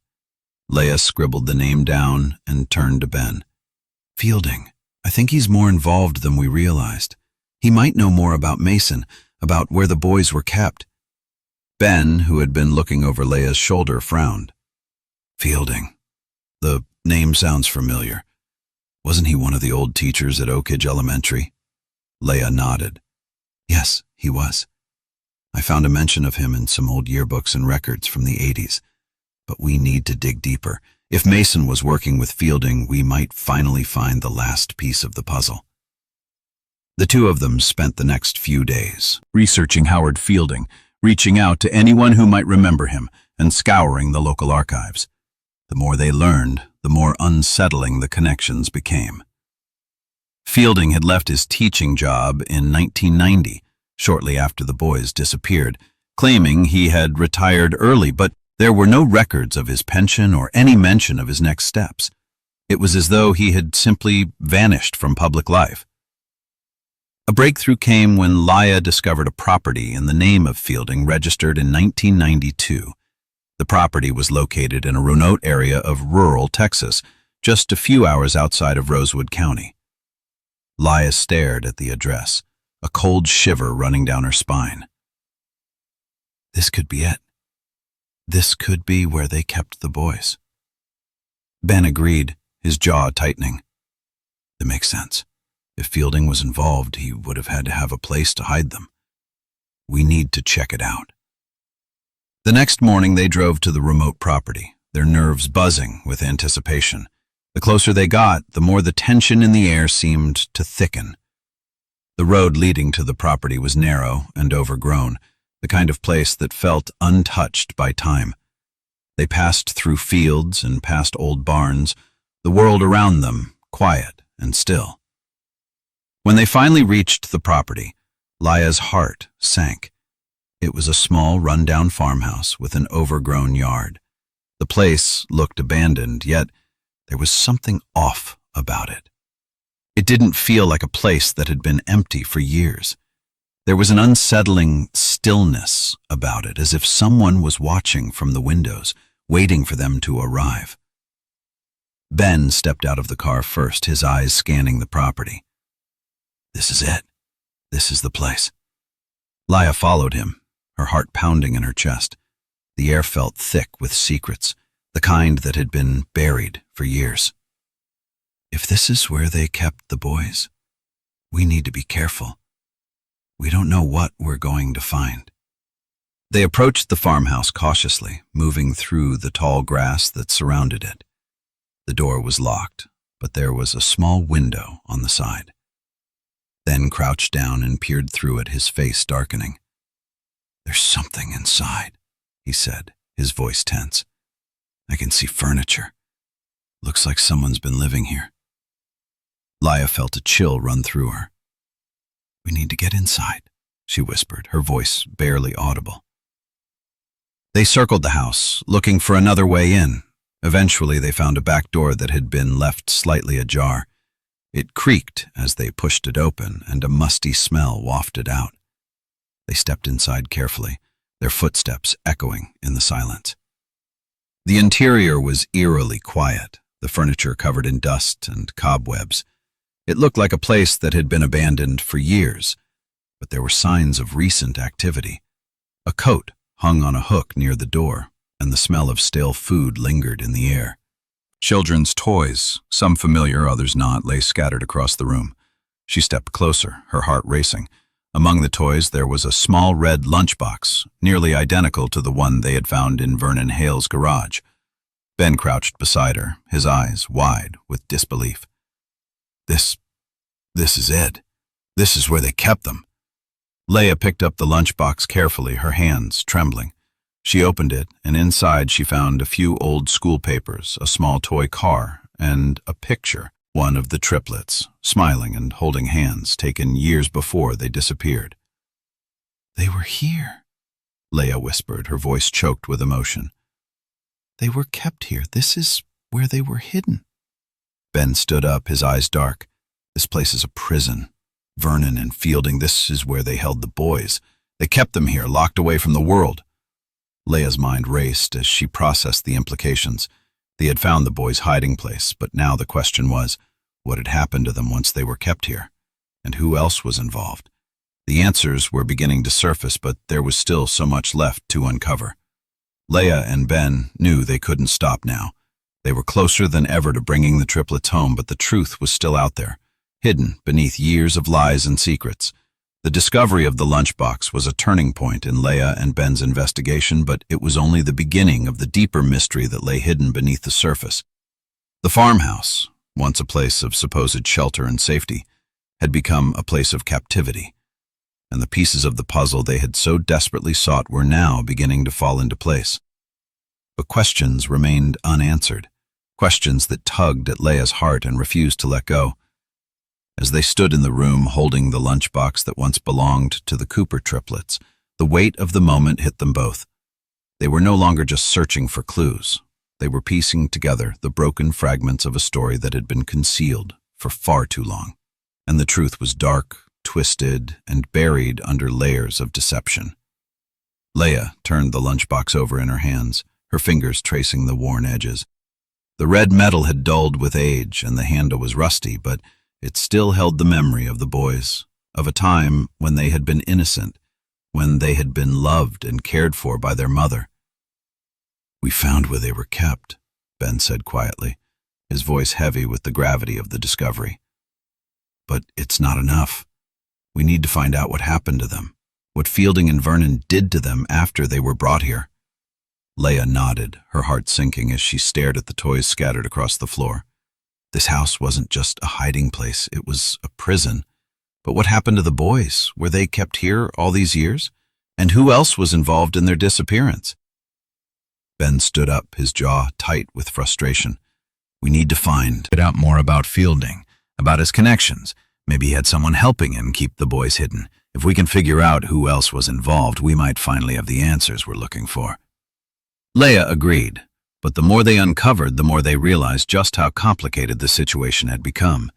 Leia scribbled the name down and turned to Ben. Fielding. I think he's more involved than we realized. He might know more about Mason, about where the boys were kept. Ben, who had been looking over Leia's shoulder, frowned. Fielding. The name sounds familiar. Wasn't he one of the old teachers at Oak Ridge Elementary? Leia nodded. Yes, he was. I found a mention of him in some old yearbooks and records from the 80s. But we need to dig deeper. If Mason was working with Fielding, we might finally find the last piece of the puzzle. The two of them spent the next few days researching Howard Fielding, reaching out to anyone who might remember him, and scouring the local archives. The more they learned, the more unsettling the connections became. Fielding had left his teaching job in 1990, shortly after the boys disappeared, claiming he had retired early, but there were no records of his pension or any mention of his next steps. It was as though he had simply vanished from public life. A breakthrough came when Leia discovered a property in the name of Fielding registered in 1992. The property was located in a remote area of rural Texas, just a few hours outside of Rosewood County. Leia stared at the address, a cold shiver running down her spine. This could be it. This could be where they kept the boys. Ben agreed, his jaw tightening. It makes sense. If Fielding was involved, he would have had to have a place to hide them. We need to check it out. The next morning they drove to the remote property, their nerves buzzing with anticipation. The closer they got, the more the tension in the air seemed to thicken. The road leading to the property was narrow and overgrown, the kind of place that felt untouched by time. They passed through fields and past old barns, the world around them quiet and still. When they finally reached the property, Leia's heart sank. It was a small, run-down farmhouse with an overgrown yard. The place looked abandoned, yet there was something off about it. It didn't feel like a place that had been empty for years. There was an unsettling stillness about it, as if someone was watching from the windows, waiting for them to arrive. Ben stepped out of the car first, his eyes scanning the property. This is it. This is the place. Leia followed him, her heart pounding in her chest. The air felt thick with secrets, the kind that had been buried for years. If this is where they kept the boys, we need to be careful. We don't know what we're going to find. They approached the farmhouse cautiously, moving through the tall grass that surrounded it. The door was locked, but there was a small window on the side. Ben crouched down and peered through it, his face darkening. "There's something inside," he said, his voice tense. "I can see furniture. Looks like someone's been living here." Leah felt a chill run through her. "We need to get inside," she whispered, her voice barely audible. They circled the house, looking for another way in. Eventually, they found a back door that had been left slightly ajar. It creaked as they pushed it open, and a musty smell wafted out. They stepped inside carefully, their footsteps echoing in the silence. The interior was eerily quiet, the furniture covered in dust and cobwebs. It looked like a place that had been abandoned for years, but there were signs of recent activity. A coat hung on a hook near the door, and the smell of stale food lingered in the air. Children's toys, some familiar, others not, lay scattered across the room. She stepped closer, her heart racing. Among the toys there was a small red lunchbox, nearly identical to the one they had found in Vernon Hale's garage. Ben crouched beside her, his eyes wide with disbelief. This is it. This is where they kept them." Leah picked up the lunchbox carefully, her hands trembling. She opened it, and inside she found a few old school papers, a small toy car, and a picture, one of the triplets, smiling and holding hands, taken years before they disappeared. "They were here," Leah whispered, her voice choked with emotion. "They were kept here. This is where they were hidden." Ben stood up, his eyes dark. "This place is a prison. Vernon and Fielding, this is where they held the boys. They kept them here, locked away from the world." Leah's mind raced as she processed the implications. They had found the boys' hiding place, but now the question was, what had happened to them once they were kept here? And who else was involved? The answers were beginning to surface, but there was still so much left to uncover. Leah and Ben knew they couldn't stop now. They were closer than ever to bringing the triplets home, but the truth was still out there, hidden beneath years of lies and secrets. The discovery of the lunchbox was a turning point in Leah and Ben's investigation, but it was only the beginning of the deeper mystery that lay hidden beneath the surface. The farmhouse, once a place of supposed shelter and safety, had become a place of captivity, and the pieces of the puzzle they had so desperately sought were now beginning to fall into place. But questions remained unanswered, questions that tugged at Leah's heart and refused to let go. As they stood in the room holding the lunchbox that once belonged to the Cooper triplets, the weight of the moment hit them both. They were no longer just searching for clues. They were piecing together the broken fragments of a story that had been concealed for far too long. And the truth was dark, twisted, and buried under layers of deception. Leah turned the lunchbox over in her hands, her fingers tracing the worn edges. The red metal had dulled with age, and the handle was rusty, but it still held the memory of the boys, of a time when they had been innocent, when they had been loved and cared for by their mother. "We found where they were kept," Ben said quietly, his voice heavy with the gravity of the discovery. "But it's not enough. We need to find out what happened to them, what Fielding and Vernon did to them after they were brought here." Leah nodded, her heart sinking as she stared at the toys scattered across the floor. This house wasn't just a hiding place, it was a prison. But what happened to the boys? Were they kept here all these years? And who else was involved in their disappearance? Ben stood up, his jaw tight with frustration. "We need to find out more about Fielding, about his connections. Maybe he had someone helping him keep the boys hidden. If we can figure out who else was involved, we might finally have the answers we're looking for." Leah agreed, but the more they uncovered, the more they realized just how complicated the situation had become.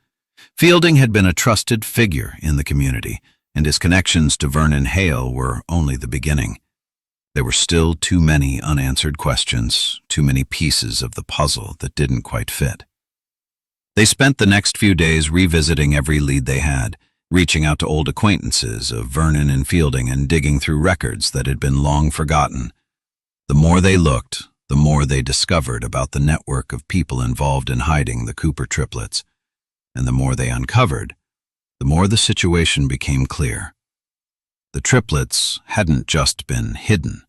Fielding had been a trusted figure in the community, and his connections to Vernon Hale were only the beginning. There were still too many unanswered questions, too many pieces of the puzzle that didn't quite fit. They spent the next few days revisiting every lead they had, reaching out to old acquaintances of Vernon and Fielding and digging through records that had been long forgotten. The more they looked, the more they discovered about the network of people involved in hiding the Cooper triplets, and the more they uncovered, the more the situation became clear. The triplets hadn't just been hidden.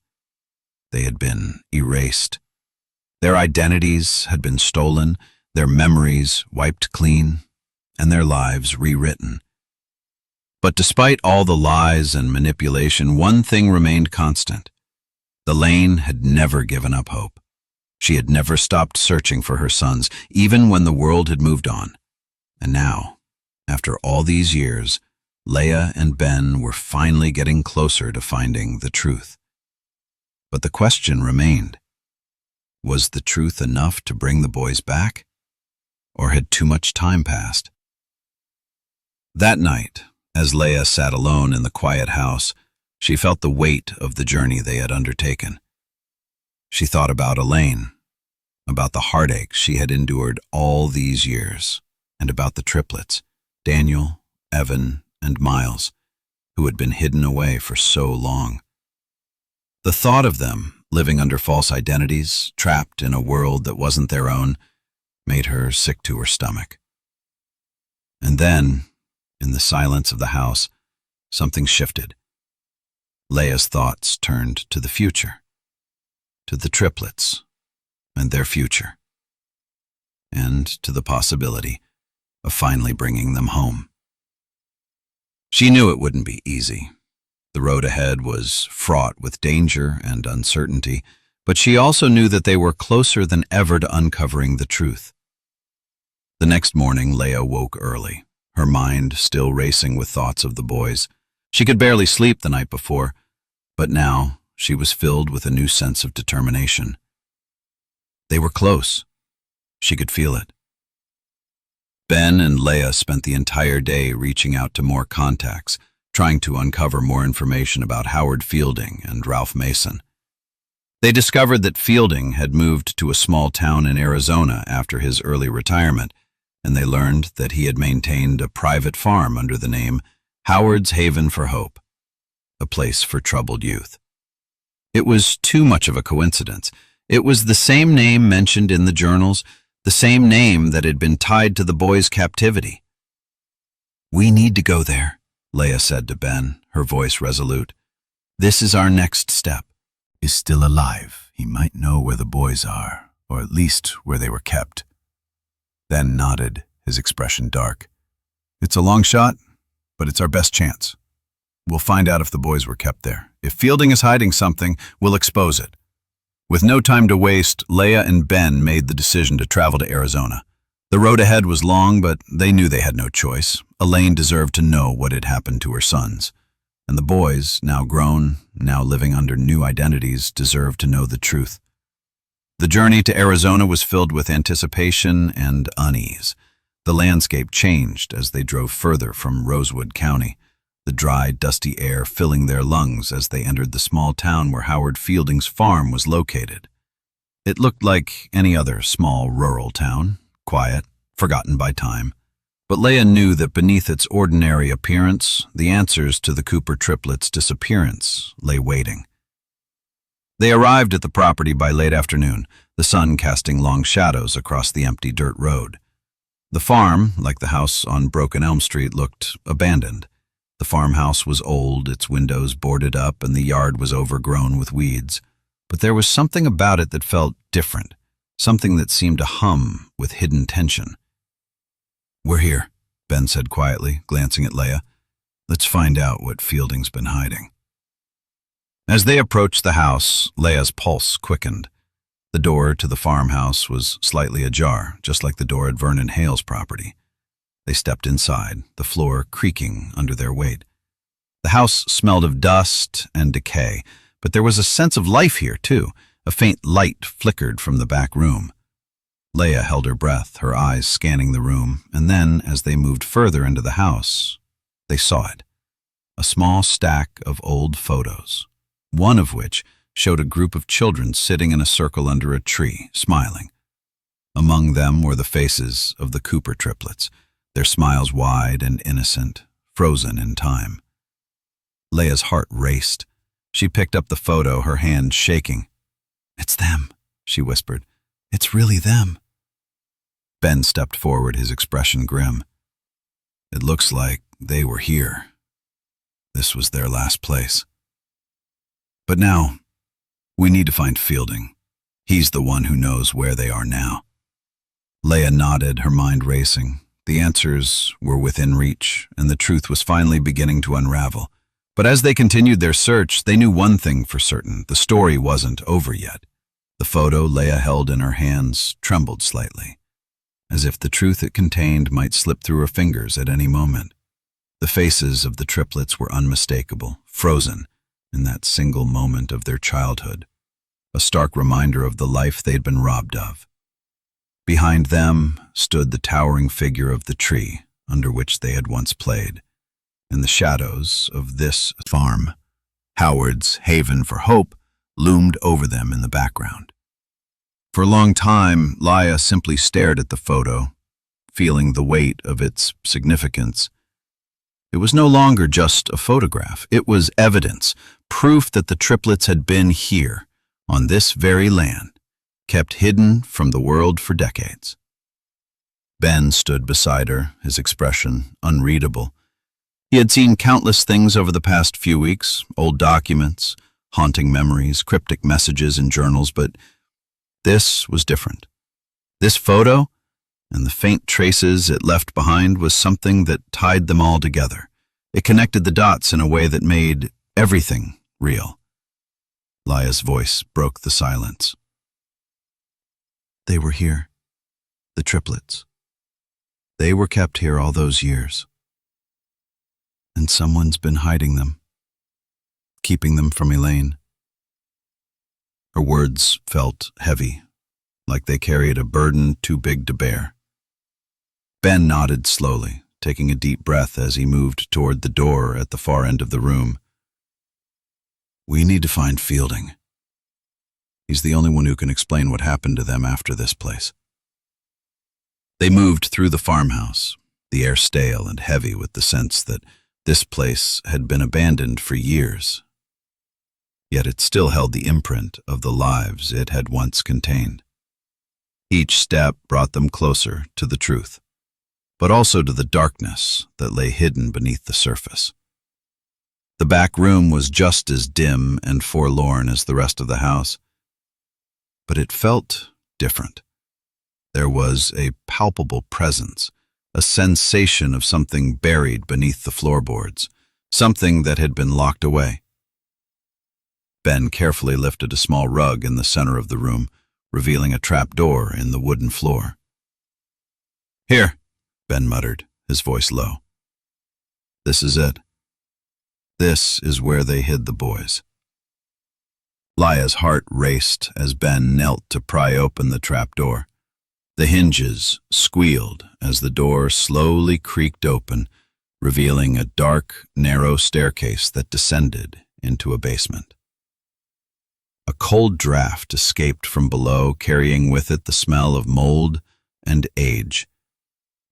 They had been erased. Their identities had been stolen, their memories wiped clean, and their lives rewritten. But despite all the lies and manipulation, one thing remained constant. Elaine had never given up hope. She had never stopped searching for her sons, even when the world had moved on. And now, after all these years, Leah and Ben were finally getting closer to finding the truth. But the question remained. Was the truth enough to bring the boys back? Or had too much time passed? That night, as Leah sat alone in the quiet house, she felt the weight of the journey they had undertaken. She thought about Elaine, about the heartache she had endured all these years, and about the triplets, Daniel, Evan, and Miles, who had been hidden away for so long. The thought of them, living under false identities, trapped in a world that wasn't their own, made her sick to her stomach. And then, in the silence of the house, something shifted. Leah's thoughts turned to the future, to the triplets and their future, and to the possibility of finally bringing them home. She knew it wouldn't be easy. The road ahead was fraught with danger and uncertainty, but she also knew that they were closer than ever to uncovering the truth. The next morning, Leah woke early, her mind still racing with thoughts of the boys. She could barely sleep the night before, but now she was filled with a new sense of determination. They were close. She could feel it. Ben and Leah spent the entire day reaching out to more contacts, trying to uncover more information about Howard Fielding and Ralph Mason. They discovered that Fielding had moved to a small town in Arizona after his early retirement, and they learned that he had maintained a private farm under the name Howard's Haven for Hope, a place for troubled youth. It was too much of a coincidence. It was the same name mentioned in the journals, the same name that had been tied to the boys' captivity. "We need to go there," Leah said to Ben, her voice resolute. "This is our next step." "Is still alive. He might know where the boys are, or at least where they were kept." Ben nodded, his expression dark. "It's a long shot, but it's our best chance. We'll find out if the boys were kept there. If Fielding is hiding something, we'll expose it." With no time to waste, Leah and Ben made the decision to travel to Arizona. The road ahead was long, but they knew they had no choice. Elaine deserved to know what had happened to her sons. And the boys, now grown, now living under new identities, deserved to know the truth. The journey to Arizona was filled with anticipation and unease. The landscape changed as they drove further from Rosewood County, the dry, dusty air filling their lungs as they entered the small town where Howard Fielding's farm was located. It looked like any other small rural town, quiet, forgotten by time. But Leah knew that beneath its ordinary appearance, the answers to the Cooper triplets' disappearance lay waiting. They arrived at the property by late afternoon, the sun casting long shadows across the empty dirt road. The farm, like the house on Broken Elm Street, looked abandoned. The farmhouse was old, its windows boarded up, and the yard was overgrown with weeds. But there was something about it that felt different, something that seemed to hum with hidden tension. "We're here," Ben said quietly, glancing at Leah. "Let's find out what Fielding's been hiding." As they approached the house, Leah's pulse quickened. The door to the farmhouse was slightly ajar, just like the door at Vernon Hale's property. They stepped inside, the floor creaking under their weight. The house smelled of dust and decay, but there was a sense of life here, too. A faint light flickered from the back room. Leah held her breath, her eyes scanning the room, and then, as they moved further into the house, they saw it. A small stack of old photos, one of which showed a group of children sitting in a circle under a tree, smiling. Among them were the faces of the Cooper triplets, their smiles wide and innocent, frozen in time. Leah's heart raced. She picked up the photo, her hand shaking. It's them, she whispered. It's really them. Ben stepped forward, his expression grim. It looks like they were here. This was their last place. But now, we need to find Fielding. He's the one who knows where they are now. Leia nodded, her mind racing. The answers were within reach, and the truth was finally beginning to unravel. But as they continued their search, they knew one thing for certain. The story wasn't over yet. The photo Leia held in her hands trembled slightly, as if the truth it contained might slip through her fingers at any moment. The faces of the triplets were unmistakable, frozen in that single moment of their childhood, a stark reminder of the life they'd been robbed of. Behind them stood the towering figure of the tree under which they had once played. In the shadows of this farm, Howard's haven for hope loomed over them in the background. For a long time, Leia simply stared at the photo, feeling the weight of its significance. It was no longer just a photograph. It was evidence, proof that the triplets had been here, on this very land, kept hidden from the world for decades. Ben stood beside her, his expression unreadable. He had seen countless things over the past few weeks, old documents, haunting memories, cryptic messages in journals, but this was different. This photo, and the faint traces it left behind, was something that tied them all together. It connected the dots in a way that made everything real. Leia's voice broke the silence. They were here, the triplets. They were kept here all those years. And someone's been hiding them, keeping them from Elaine. Her words felt heavy, like they carried a burden too big to bear. Ben nodded slowly, taking a deep breath as he moved toward the door at the far end of the room. We need to find Fielding. He's the only one who can explain what happened to them after this place. They moved through the farmhouse, the air stale and heavy with the sense that this place had been abandoned for years. Yet it still held the imprint of the lives it had once contained. Each step brought them closer to the truth, but also to the darkness that lay hidden beneath the surface. The back room was just as dim and forlorn as the rest of the house, but it felt different. There was a palpable presence, a sensation of something buried beneath the floorboards, something that had been locked away. Ben carefully lifted a small rug in the center of the room, revealing a trap door in the wooden floor. Here, Ben muttered, his voice low. This is it. This is where they hid the boys. Leia's heart raced as Ben knelt to pry open the trap door. The hinges squealed as the door slowly creaked open, revealing a dark, narrow staircase that descended into a basement. A cold draft escaped from below, carrying with it the smell of mold and age.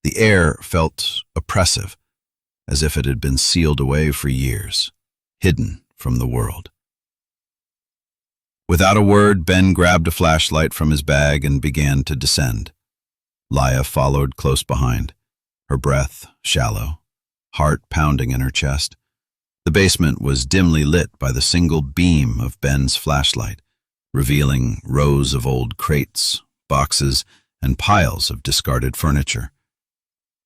The air felt oppressive, as if it had been sealed away for years, hidden from the world. Without a word, Ben grabbed a flashlight from his bag and began to descend. Leia followed close behind, her breath shallow, heart pounding in her chest. The basement was dimly lit by the single beam of Ben's flashlight, revealing rows of old crates, boxes, and piles of discarded furniture.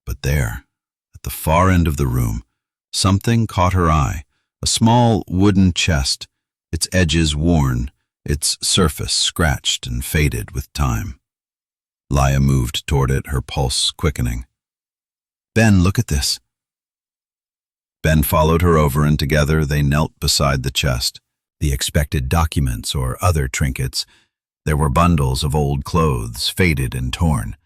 But there, at the far end of the room, something caught her eye, a small wooden chest, its edges worn, its surface scratched and faded with time. Leia moved toward it, her pulse quickening. Ben, look at this. Ben followed her over, and together they knelt beside the chest. The expected documents or other trinkets, there were bundles of old clothes, faded and torn.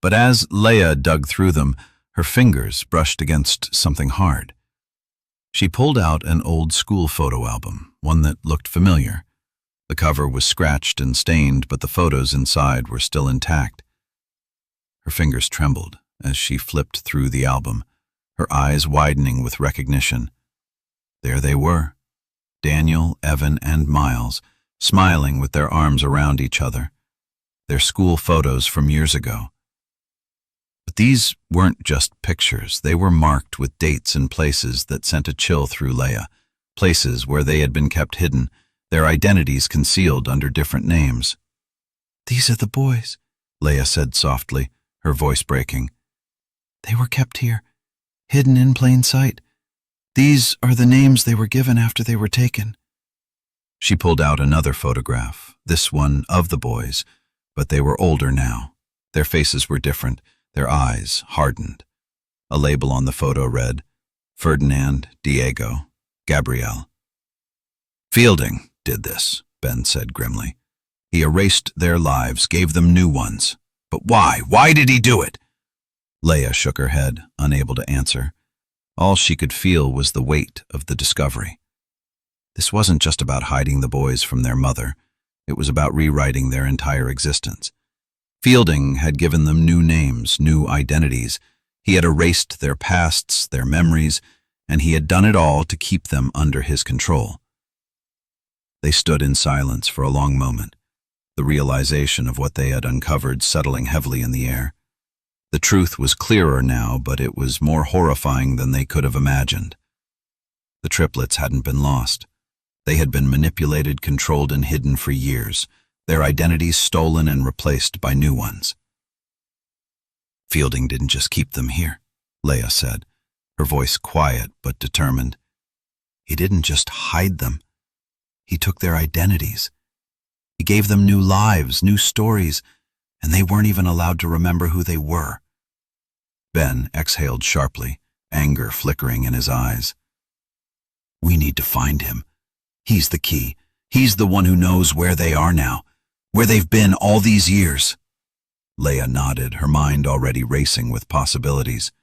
But as Leia dug through them, her fingers brushed against something hard. She pulled out an old school photo album, one that looked familiar. The cover was scratched and stained, but the photos inside were still intact. Her fingers trembled as she flipped through the album, her eyes widening with recognition. There they were, Daniel, Evan, and Miles, smiling with their arms around each other, their school photos from years ago. But these weren't just pictures. They were marked with dates and places that sent a chill through Leia, places where they had been kept hidden, their identities concealed under different names. "These are the boys," Leia said softly, her voice breaking. "They were kept here, hidden in plain sight. These are the names they were given after they were taken." She pulled out another photograph, this one of the boys, but they were older now. Their faces were different, their eyes hardened. A label on the photo read, Ferdinand, Diego, Gabrielle. "Fielding did this," Ben said grimly. "He erased their lives, gave them new ones. But why? Why did he do it?" Leia shook her head, unable to answer. All she could feel was the weight of the discovery. This wasn't just about hiding the boys from their mother. It was about rewriting their entire existence. Fielding had given them new names, new identities. He had erased their pasts, their memories, and he had done it all to keep them under his control. They stood in silence for a long moment, the realization of what they had uncovered settling heavily in the air. The truth was clearer now, but it was more horrifying than they could have imagined. The triplets hadn't been lost. They had been manipulated, controlled, and hidden for years, their identities stolen and replaced by new ones. "Fielding didn't just keep them here," Leia said, her voice quiet but determined. "He didn't just hide them. He took their identities. He gave them new lives, new stories, and they weren't even allowed to remember who they were." Ben exhaled sharply, anger flickering in his eyes. "We need to find him. He's the key. He's the one who knows where they are now, where they've been all these years." Leia nodded, her mind already racing with possibilities.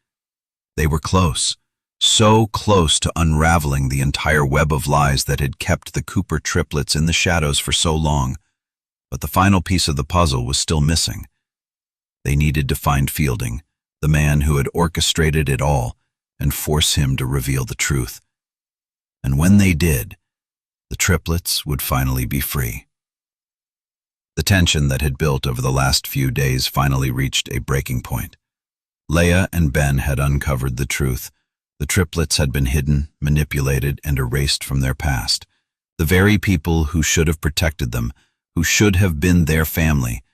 They were close, so close to unraveling the entire web of lies that had kept the Cooper triplets in the shadows for so long. But the final piece of the puzzle was still missing. They needed to find Fielding, the man who had orchestrated it all, and force him to reveal the truth. And when they did, the triplets would finally be free. The tension that had built over the last few days finally reached a breaking point. Leia and Ben had uncovered the truth. The triplets had been hidden, manipulated, and erased from their past. The very people who should have protected them, who should have been their family,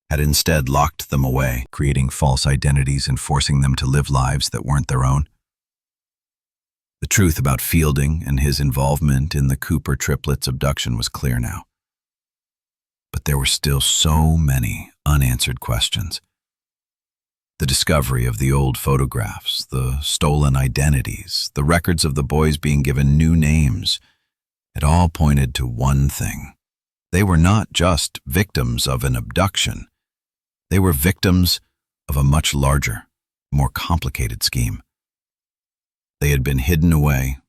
had instead locked them away, creating false identities and forcing them to live lives that weren't their own. The truth about Fielding and his involvement in the Cooper triplets' abduction was clear now. But there were still so many unanswered questions. The discovery of the old photographs, the stolen identities, the records of the boys being given new names, it all pointed to one thing. They were not just victims of an abduction. They were victims of a much larger, more complicated scheme. They had been hidden away,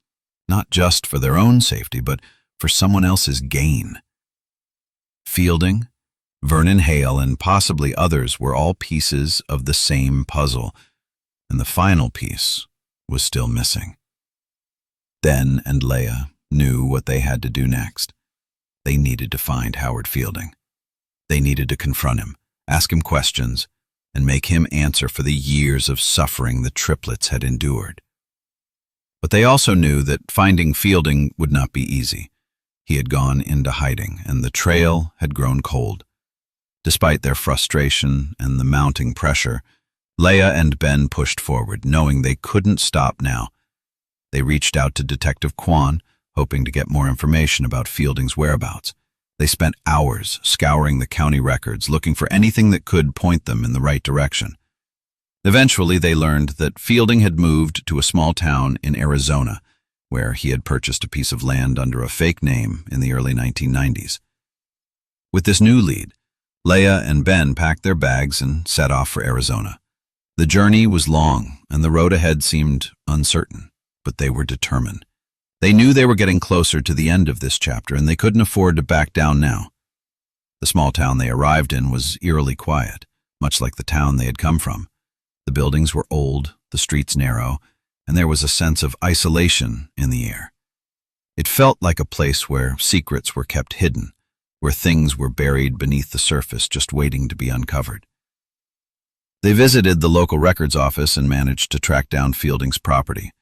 not just for their own safety, but for someone else's gain. Fielding, Vernon Hale, and possibly others were all pieces of the same puzzle, and the final piece was still missing. Ben and Leia knew what they had to do next. They needed to find Howard Fielding. They needed to confront him, ask him questions, and make him answer for the years of suffering the triplets had endured. But they also knew that finding Fielding would not be easy. He had gone into hiding, and the trail had grown cold. Despite their frustration and the mounting pressure, Leia and Ben pushed forward, knowing they couldn't stop now. They reached out to Detective Kwan, hoping to get more information about Fielding's whereabouts. They spent hours scouring the county records, looking for anything that could point them in the right direction. Eventually, they learned that Fielding had moved to a small town in Arizona, where he had purchased a piece of land under a fake name in the early 1990s. With this new lead, Leia and Ben packed their bags and set off for Arizona. The journey was long, and the road ahead seemed uncertain, but they were determined. They knew they were getting closer to the end of this chapter, and they couldn't afford to back down now. The small town they arrived in was eerily quiet, much like the town they had come from. The buildings were old, the streets narrow, and there was a sense of isolation in the air. It felt like a place where secrets were kept hidden, where things were buried beneath the surface just waiting to be uncovered. They visited the local records office and managed to track down Fielding's property.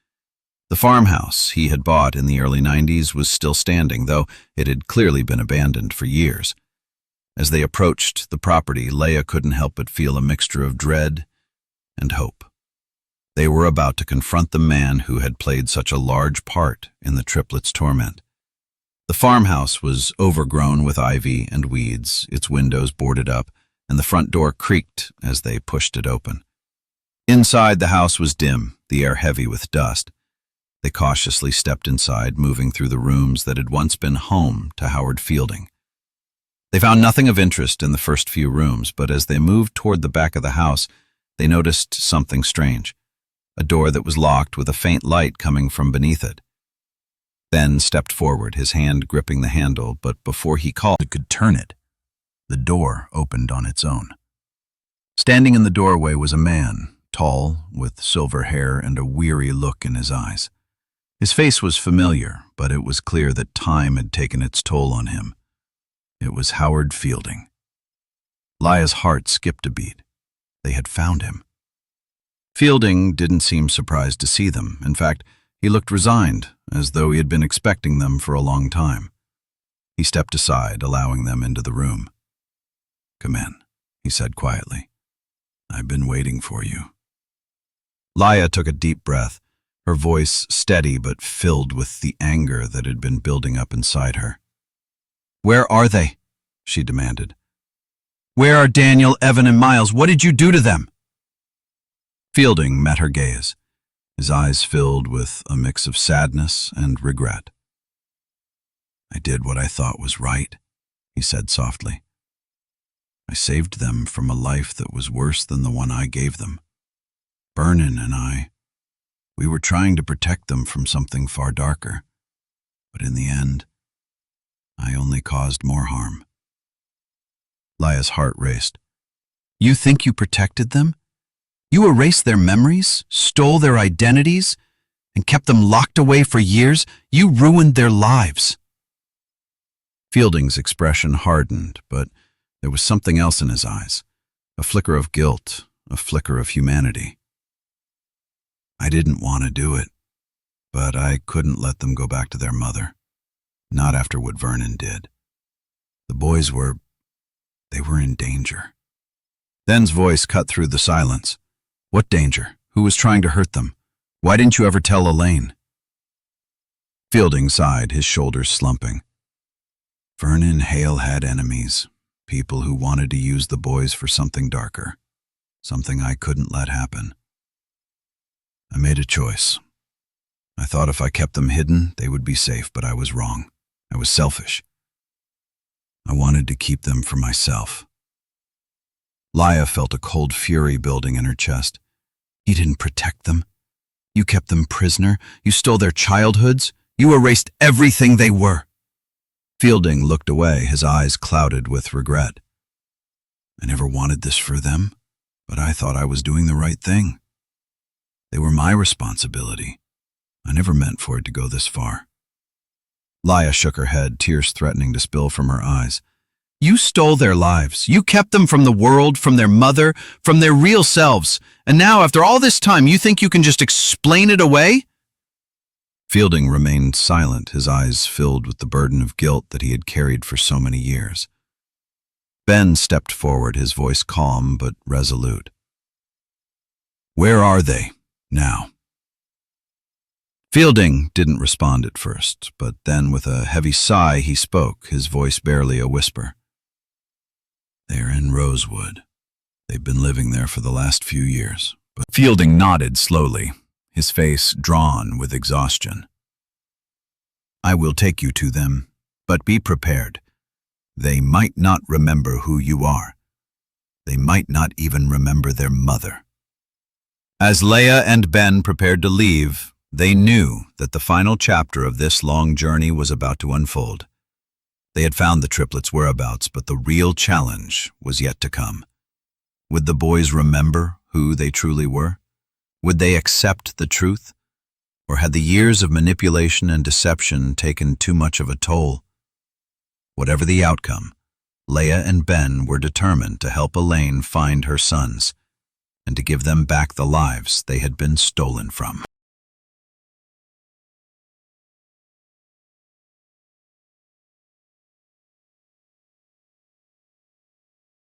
The farmhouse he had bought in the early 90s was still standing, though it had clearly been abandoned for years. As they approached the property, Leia couldn't help but feel a mixture of dread and hope. They were about to confront the man who had played such a large part in the triplets' torment. The farmhouse was overgrown with ivy and weeds, its windows boarded up, and the front door creaked as they pushed it open. Inside, the house was dim, the air heavy with dust. They cautiously stepped inside, moving through the rooms that had once been home to Howard Fielding. They found nothing of interest in the first few rooms, but as they moved toward the back of the house, they noticed something strange. A door that was locked with a faint light coming from beneath it. Ben stepped forward, his hand gripping the handle, but before he could turn it, the door opened on its own. Standing in the doorway was a man, tall, with silver hair and a weary look in his eyes. His face was familiar, but it was clear that time had taken its toll on him. It was Howard Fielding. Leia's heart skipped a beat. They had found him. Fielding didn't seem surprised to see them. In fact, he looked resigned, as though he had been expecting them for a long time. He stepped aside, allowing them into the room. "Come in," he said quietly. "I've been waiting for you." Leia took a deep breath, her voice steady but filled with the anger that had been building up inside her. "Where are they?" she demanded. "Where are Daniel, Evan, and Miles? What did you do to them?" Fielding met her gaze, his eyes filled with a mix of sadness and regret. "I did what I thought was right," he said softly. "I saved them from a life that was worse than the one I gave them. Vernon and I, we were trying to protect them from something far darker, but in the end, I only caused more harm." Leia's heart raced. "You think you protected them? You erased their memories, stole their identities, and kept them locked away for years? You ruined their lives." Fielding's expression hardened, but there was something else in his eyes, a flicker of guilt, a flicker of humanity. "I didn't want to do it, but I couldn't let them go back to their mother. Not after what Vernon did. The boys were in danger." Ben's voice cut through the silence. "What danger? Who was trying to hurt them? Why didn't you ever tell Elaine?" Fielding sighed, his shoulders slumping. "Vernon Hale had enemies, people who wanted to use the boys for something darker, something I couldn't let happen. I made a choice. I thought if I kept them hidden, they would be safe, but I was wrong. I was selfish. I wanted to keep them for myself." Leia felt a cold fury building in her chest. "You didn't protect them. You kept them prisoner. You stole their childhoods. You erased everything they were." Fielding looked away, his eyes clouded with regret. "I never wanted this for them, but I thought I was doing the right thing. They were my responsibility. I never meant for it to go this far." Leia shook her head, tears threatening to spill from her eyes. "You stole their lives. You kept them from the world, from their mother, from their real selves. And now, after all this time, you think you can just explain it away?" Fielding remained silent, his eyes filled with the burden of guilt that he had carried for so many years. Ben stepped forward, his voice calm but resolute. "Where are they now?" Fielding didn't respond at first, but then with a heavy sigh he spoke, his voice barely a whisper. "They're in Rosewood. They've been living there for the last few years." But Fielding nodded slowly, his face drawn with exhaustion. "I will take you to them, but be prepared. They might not remember who you are. They might not even remember their mother." As Leia and Ben prepared to leave, they knew that the final chapter of this long journey was about to unfold. They had found the triplets' whereabouts, but the real challenge was yet to come. Would the boys remember who they truly were? Would they accept the truth? Or had the years of manipulation and deception taken too much of a toll? Whatever the outcome, Leia and Ben were determined to help Elaine find her sons and to give them back the lives they had been stolen from.